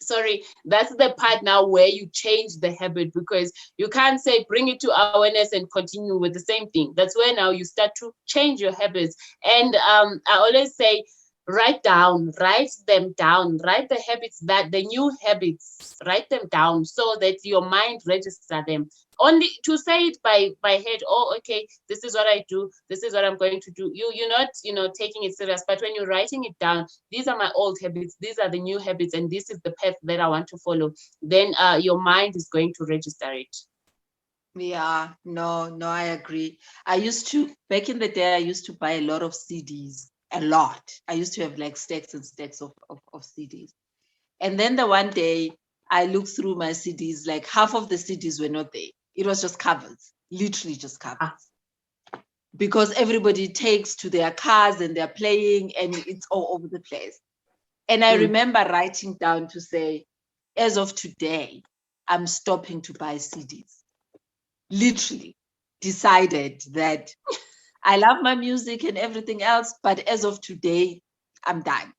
Sorry, that's the part now where you change the habit, because you can't say bring it to awareness and continue with the same thing. That's where now you start to change your habits. And I always say, write them down, write the habits, that the new habits, write them down so that your mind register them. Only to say it by head, oh okay, this is what I do, this is what I'm going to do, you're not, you know, taking it serious. But when you're writing it down, these are my old habits, these are the new habits, and this is the path that I want to follow, then your mind is going to register it. Yeah, no, I agree. I used to, back in the day, I used to buy a lot of CDs, a lot. I used to have like stacks and stacks of CDs. And then the one day I looked through my CDs, like half of the CDs were not there. It was just covers, literally just Ah, covers. Because everybody takes to their cars and they're playing and it's all over the place. And I mm, remember writing down to say, as of today, I'm stopping to buy CDs. Literally decided that I love my music and everything else, but as of today, I'm done.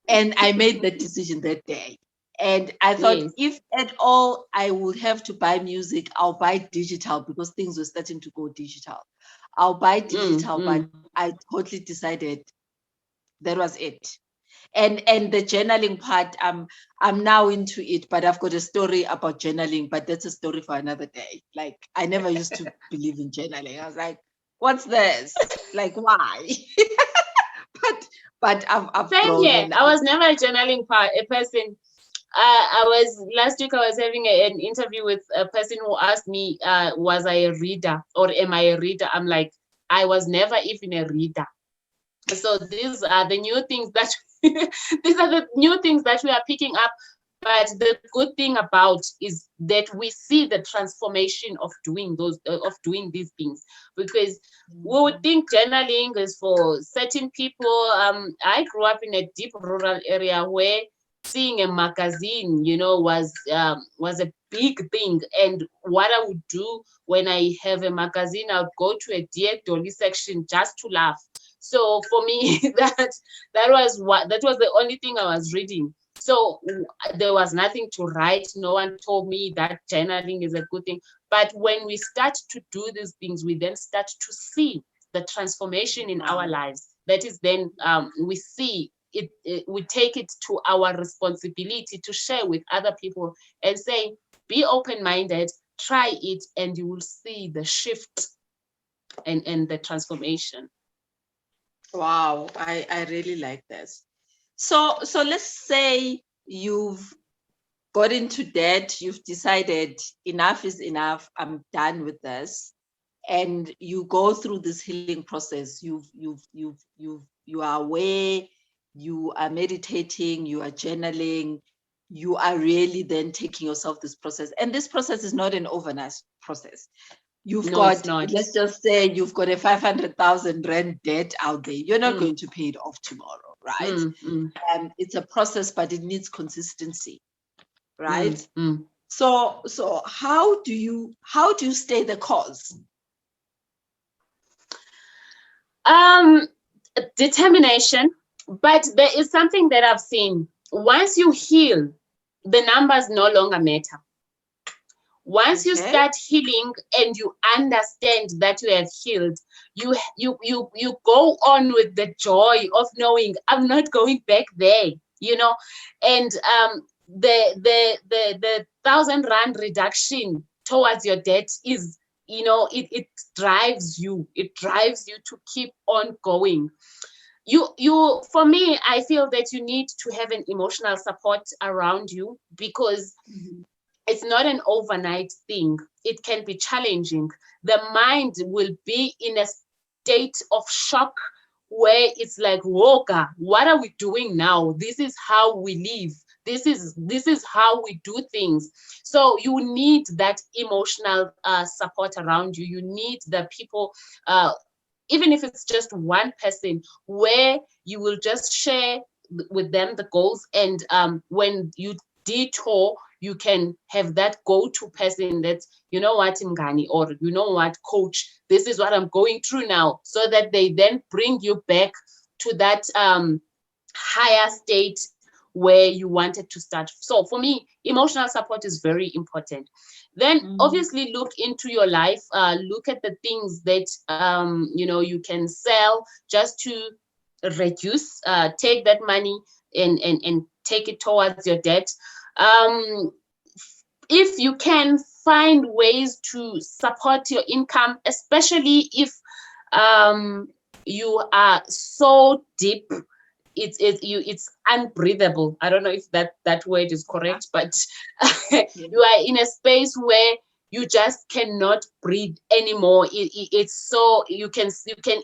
And I made that decision that day. And I thought, yes. if at all I would have to buy music, I'll buy digital because things were starting to go digital. I'll buy Mm, digital, but mm. I totally decided that was it. And the journaling part, I'm now into it, but I've got a story about journaling, but that's a story for another day. Like I never used to believe in journaling. I was like, what's this? Like why? but but I've Same grown here. and I was never a journaling a person. I was last week. I was having an interview with a person who asked me, "Was I a reader or am I a reader?" I'm like, I was never even a reader. So these are the new things that these are the new things that we are picking up. But the good thing about is that we see the transformation of doing these things, because we would think journaling is for certain people. I grew up in a deep rural area where seeing a magazine, you know, was a big thing. And what I would do when I have a magazine, I would go to a Dear Dolly section just to laugh. So for me, that was the only thing I was reading. So there was nothing to write. No one told me that journaling is a good thing. But when we start to do these things, we then start to see the transformation in our lives. That is then we see it, we take it to our responsibility to share with other people and say, be open-minded, try it, and you will see the shift and the transformation. Wow, I really like this. So let's say you've got into debt, you've decided enough is enough, I'm done with this, and you go through this healing process. You are aware, you are meditating, you are journaling, you are really then taking yourself this process. And this process is not an overnight process. You've No, it's got, not. let's just say you've got a 500,000 rand debt out there. You're not going to pay it off tomorrow, right? It's a process, but it needs consistency, right? So how do you stay the course? Determination. But there is something that I've seen. Once you heal, the numbers no longer matter. Once you start healing and you understand that you have healed, you go on with the joy of knowing I'm not going back there, you know. And the 1,000 rand reduction towards your debt is, you know, it drives you. It drives you to keep on going. You for me, I feel that you need to have an emotional support around you, because it's not an overnight thing. It can be challenging. The mind will be in a state of shock where it's like, whoa, God, what are we doing now? This is how we live. This is how we do things. So you need that emotional support around you. You need the people, even if it's just one person, where you will just share with them the goals. And when you detour, you can have that go-to person that's, you know what, Mngani, or you know what, coach, this is what I'm going through now, so that they then bring you back to that higher state where you wanted to start. So for me, emotional support is very important. Then obviously look into your life, look at the things that you know, you can sell just to reduce, take that money and take it towards your debt. If you can find ways to support your income, especially if you are so deep, it's unbreathable. I don't know if that word is correct, but you are in a space where you just cannot breathe anymore. It's so you can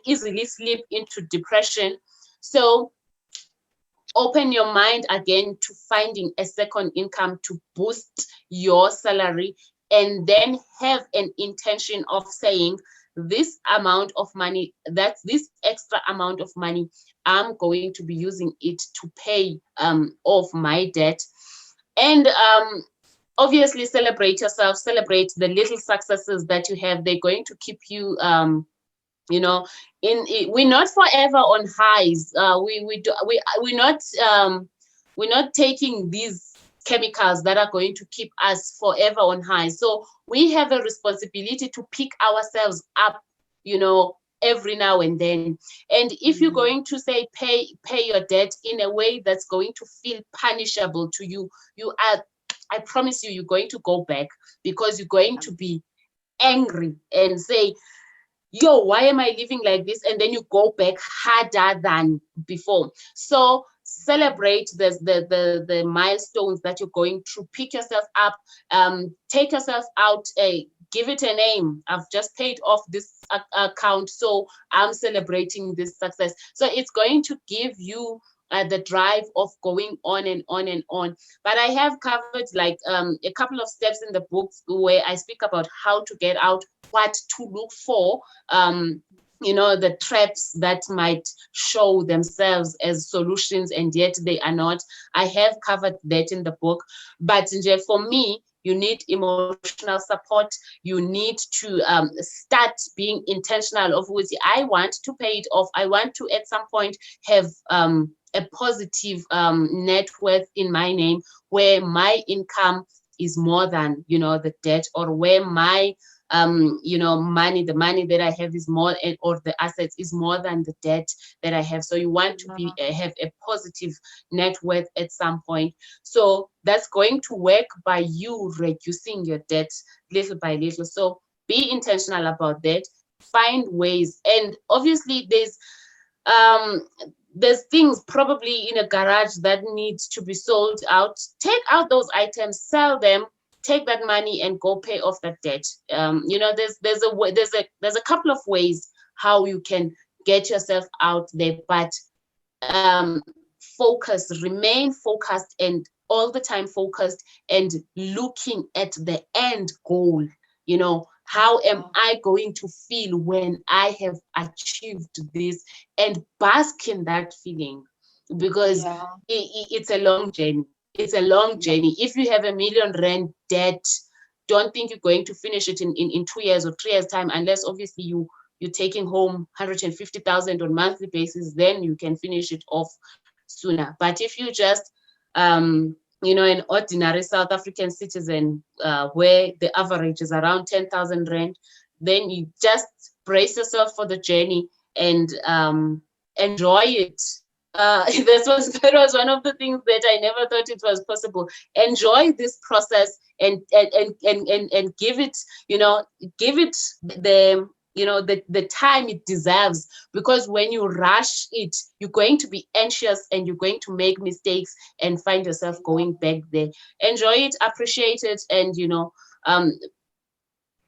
easily slip into depression. So open your mind again to finding a second income to boost your salary, and then have an intention of saying, this amount of money, that's this extra amount of money, I'm going to be using it to pay off my debt. And obviously celebrate yourself, celebrate the little successes that you have. They're going to keep you you know, we're not forever on highs. We're not taking these chemicals that are going to keep us forever on highs. So we have a responsibility to pick ourselves up, you know, every now and then. And if you're going to say pay your debt in a way that's going to feel punishable to you, I promise you, you're going to go back, because you're going to be angry and say, yo, why am I living like this? And then you go back harder than before. So celebrate the milestones that you're going through. Pick yourself up, take yourself out, give it a name. I've just paid off this account, so I'm celebrating this success. So it's going to give you the drive of going on and on and on. But I have covered like a couple of steps in the book where I speak about how to get out, what to look for, you know, the traps that might show themselves as solutions and yet they are not. I have covered that in the book. But for me, you need emotional support. You need to start being intentional of which I want to pay it off. I want to at some point have a positive net worth in my name, where my income is more than, you know, the debt, or where my you know, the money that I have is more, or the assets is more than the debt that I have. So you want to be have a positive net worth at some point. So that's going to work by you reducing your debt little by little. So be intentional about that. Find ways, and obviously there's things probably in a garage that needs to be sold out. Take out those items, sell them, take that money and go pay off that debt. You know, there's a couple of ways how you can get yourself out there, but focus, remain focused, and all the time focused, and looking at the end goal. You know, how am I going to feel when I have achieved this, and bask in that feeling, because it's a long journey. It's a long journey. If you have R1 million debt, don't think you're going to finish it in 2 years or 3 years time, unless obviously you're taking home 150,000 on monthly basis, then you can finish it off sooner. But if you just you know, an ordinary South African citizen, where the average is around 10,000 rand, then you just brace yourself for the journey and enjoy it. That was one of the things that I never thought it was possible. Enjoy this process, and give it, you know, give it the, you know, the time it deserves, because when you rush it, you're going to be anxious and you're going to make mistakes and find yourself going back there. Enjoy it, appreciate it, and, you know,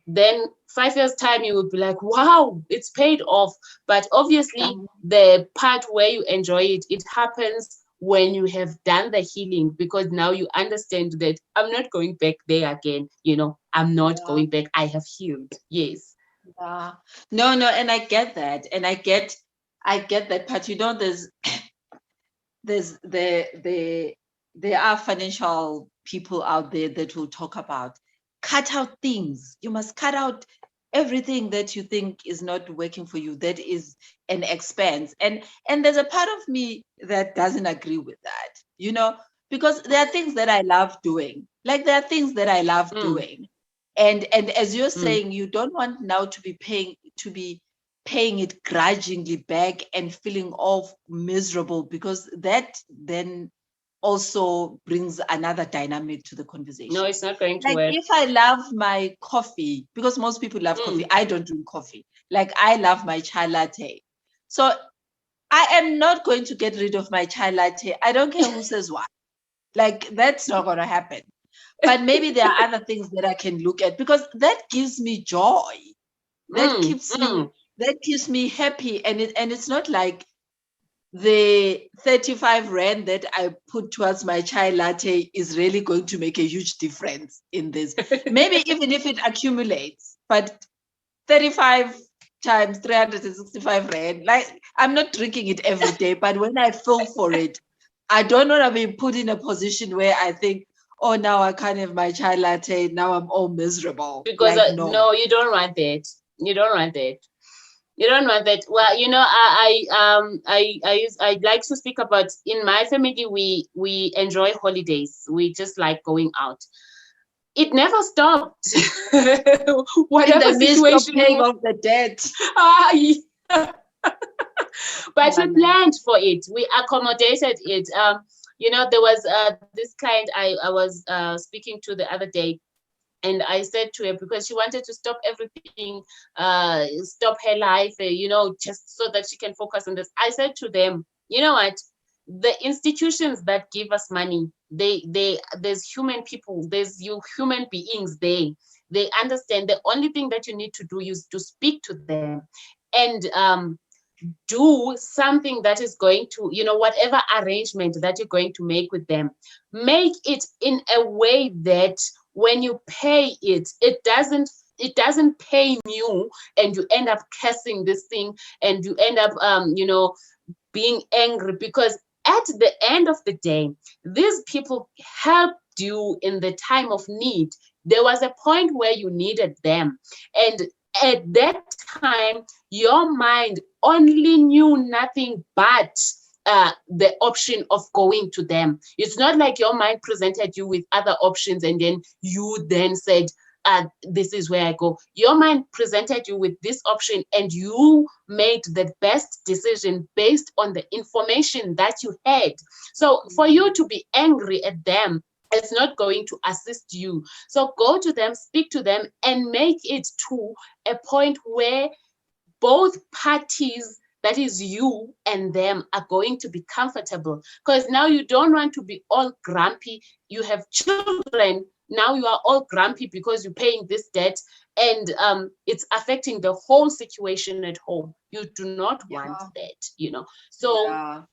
then 5 years time you will be like, wow, it's paid off. But obviously the part where you enjoy it, it happens when you have done the healing, because now you understand that I'm not going back there again. You know, I'm not going back. I have healed. Yes. No, and I get that, and I get that part. You know, there are financial people out there that will talk about cut out things. You must cut out everything that you think is not working for you, that is an expense. And there's a part of me that doesn't agree with that, you know, because there are things that I love doing. Like, there are things that I love doing. And as you're saying, you don't want now to be paying it grudgingly back and feeling all miserable, because that then also brings another dynamic to the conversation. No, it's not going to work. If I love my coffee, because most people love coffee, I don't drink coffee. Like, I love my chai latte. So I am not going to get rid of my chai latte. I don't care who says what. Like, that's not going to happen. But maybe there are other things that I can look at, because that gives me joy. That keeps me happy. And it's not like the 35 rand that I put towards my chai latte is really going to make a huge difference in this. Maybe even if it accumulates, but 35 times 365 rand, like, I'm not drinking it every day, but when I feel for it, I don't want to be put in a position where I think, oh, now I can't have my chai latte, now I'm all miserable. Because like, no, you don't want that. You don't want that. You don't want that. Well, you know, I like to speak about, in my family, we enjoy holidays. We just like going out. It never stopped. Whatever in the midst of paying off the debt. But we planned for it. We accommodated it. You know, there was this client I was speaking to the other day. And I said to her, because she wanted to stop everything, stop her life, you know, just so that she can focus on this. I said to them, you know what? The institutions that give us money, there's human people, there's you human beings there. They understand. The only thing that you need to do is to speak to them and do something that is going to, you know, whatever arrangement that you're going to make with them, make it in a way that when you pay it, it doesn't pain you and you end up cursing this thing and you end up you know, being angry, because at the end of the day, these people helped you in the time of need. There was a point where you needed them, and at that time your mind only knew nothing but the option of going to them. It's not like your mind presented you with other options and then you then said, this is where I go. Your mind presented you with this option and you made the best decision based on the information that you had. So for you to be angry at them, it's not going to assist you. So go to them, speak to them, and make it to a point where both parties, that is you and them, are going to be comfortable. Because now you don't want to be all grumpy. You have children. Now you are all grumpy because you're paying this debt and it's affecting the whole situation at home. You do not want that, you know. So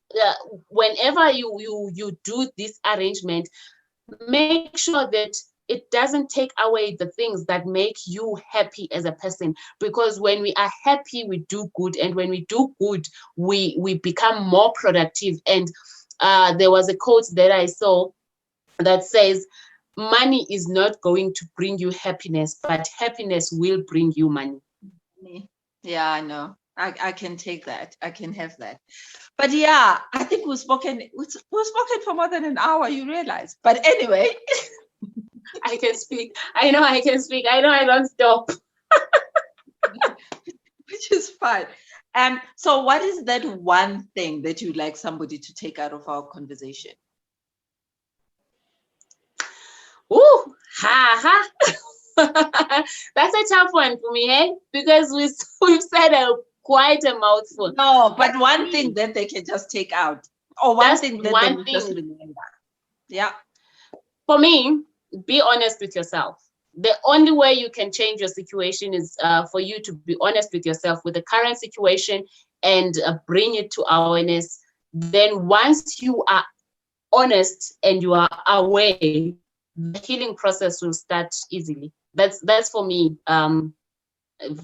whenever you do this arrangement, make sure that it doesn't take away the things that make you happy as a person, because when we are happy, we do good, and when we do good, we become more productive. And there was a quote that I saw that says, money is not going to bring you happiness, but happiness will bring you money. Yeah, I know. I can take that. I can have that. But yeah, I think we've spoken for more than an hour, you realize. But anyway. I can speak. I know I can speak. I know I don't stop. Which is fine. So what is that one thing that you'd like somebody to take out of our conversation? Ooh, ha. That's a tough one for me, eh? Because we've said quite a mouthful. No, but one thing that they can just take out, or one thing that they will just remember. Yeah. For me, be honest with yourself. The only way you can change your situation is for you to be honest with yourself with the current situation and bring it to awareness. Then once you are honest and you are aware, the healing process will start easily. That's for me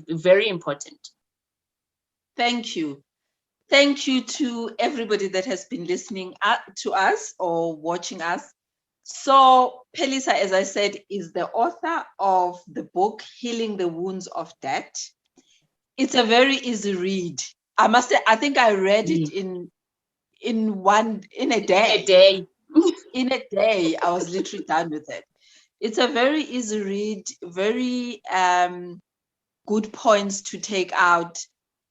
very important. Thank you. Thank you to everybody that has been listening to us or watching us. So Phelisa, as I said, is the author of the book, Healing the Wounds of Debt. It's a very easy read. I must say, I think I read it in a day. In a day, I was literally done with it. It's a very easy read, very good points to take out.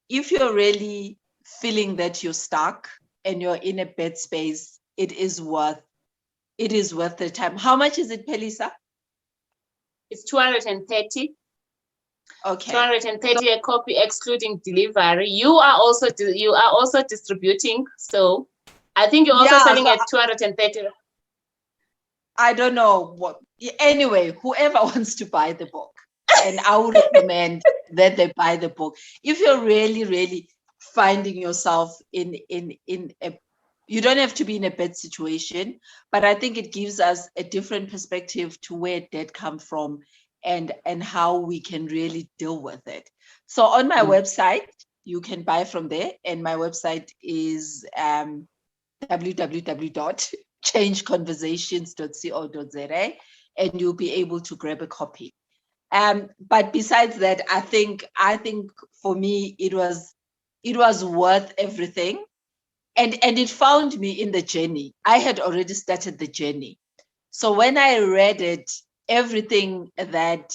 If you're really feeling that you're stuck and you're in a bad space, it is worth the time. How much is it, Phelisa? It's 230. Okay. 230 a copy excluding delivery. You are also distributing, so I think you're also selling at 230. I don't know what. Anyway, whoever wants to buy the book, and I would recommend that they buy the book. If you're really, really finding yourself in a, you don't have to be in a bad situation, but I think it gives us a different perspective to where debt comes from and how we can really deal with it. So on my website, you can buy from there, and my website is www.changeconversations.co.za, and you'll be able to grab a copy. But besides that, I think for me it was worth everything, and it found me in the journey. I had already started the journey, so when I read it, everything that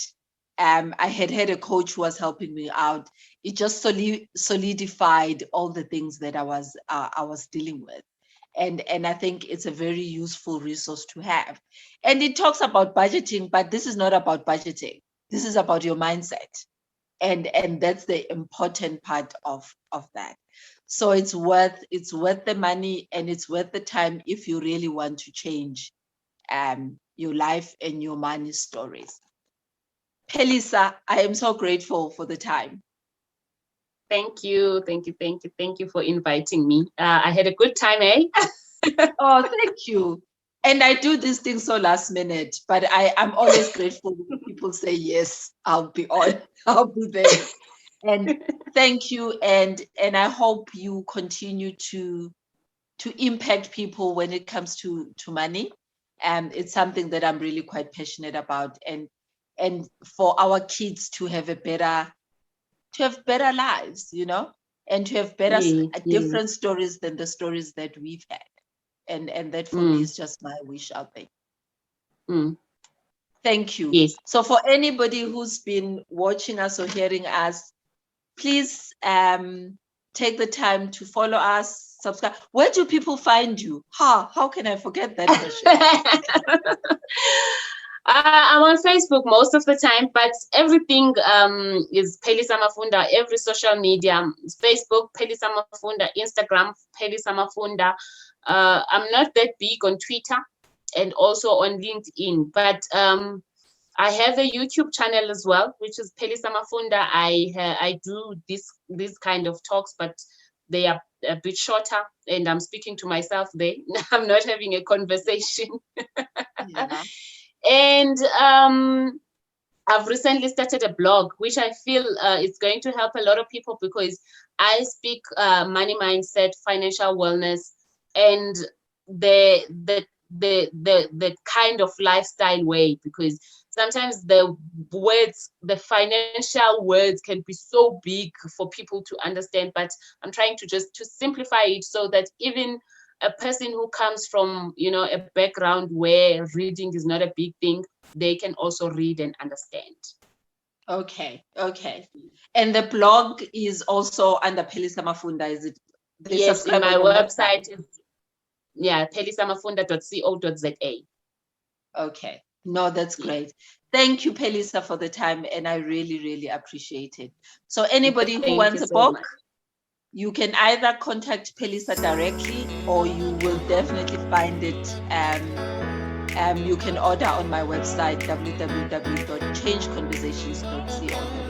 I had a coach who was helping me out, it just solidified all the things that I was dealing with. And I think it's a very useful resource to have. And it talks about budgeting, but this is not about budgeting. This is about your mindset. And that's the important part of that. So it's worth the money, and it's worth the time if you really want to change your life and your money stories. Phelisa, I am so grateful for the time. Thank you for inviting me. I had a good time, eh? Oh, thank you. And I do these things so last minute, but I'm always grateful when people say yes, I'll be there. And thank you, and I hope you continue to impact people when it comes to money. And it's something that I'm really quite passionate about, and for our kids to have better lives, you know. and to have better, Yeah, different stories than the stories that we've had. And that for me is just my wish out there. Thank you. Yes. So for anybody who's been watching us or hearing us, please take the time to follow us, subscribe. Where do people find you? How can I forget that question? I'm on Facebook most of the time, but everything is Phelisa Mafunda. Every social media, Facebook, Phelisa Mafunda, Instagram, Phelisa Mafunda. I'm not that big on Twitter and also on LinkedIn, but I have a YouTube channel as well, which is Phelisa Mafunda. I do this kind of talks, but they are a bit shorter, and I'm speaking to myself there. I'm not having a conversation. Yeah. And I've recently started a blog, which I feel is going to help a lot of people, because I speak money mindset, financial wellness, and the kind of lifestyle way, because sometimes the words, the financial words, can be so big for people to understand, but I'm trying to just to simplify it so that even a person who comes from, you know, a background where reading is not a big thing, they can also read and understand. Okay. And the blog is also under Phelisa Mafunda, is it? They Yes, in subscribe my on your website is, yeah, phelisamafunda.co.za. Okay. No, that's great. Thank you, Phelisa, for the time, and I really, really appreciate it. So anybody who Thank wants you a so book, much. you can either contact Phelisa directly, or you will definitely find it. You can order on my website, www.changeconversations.co.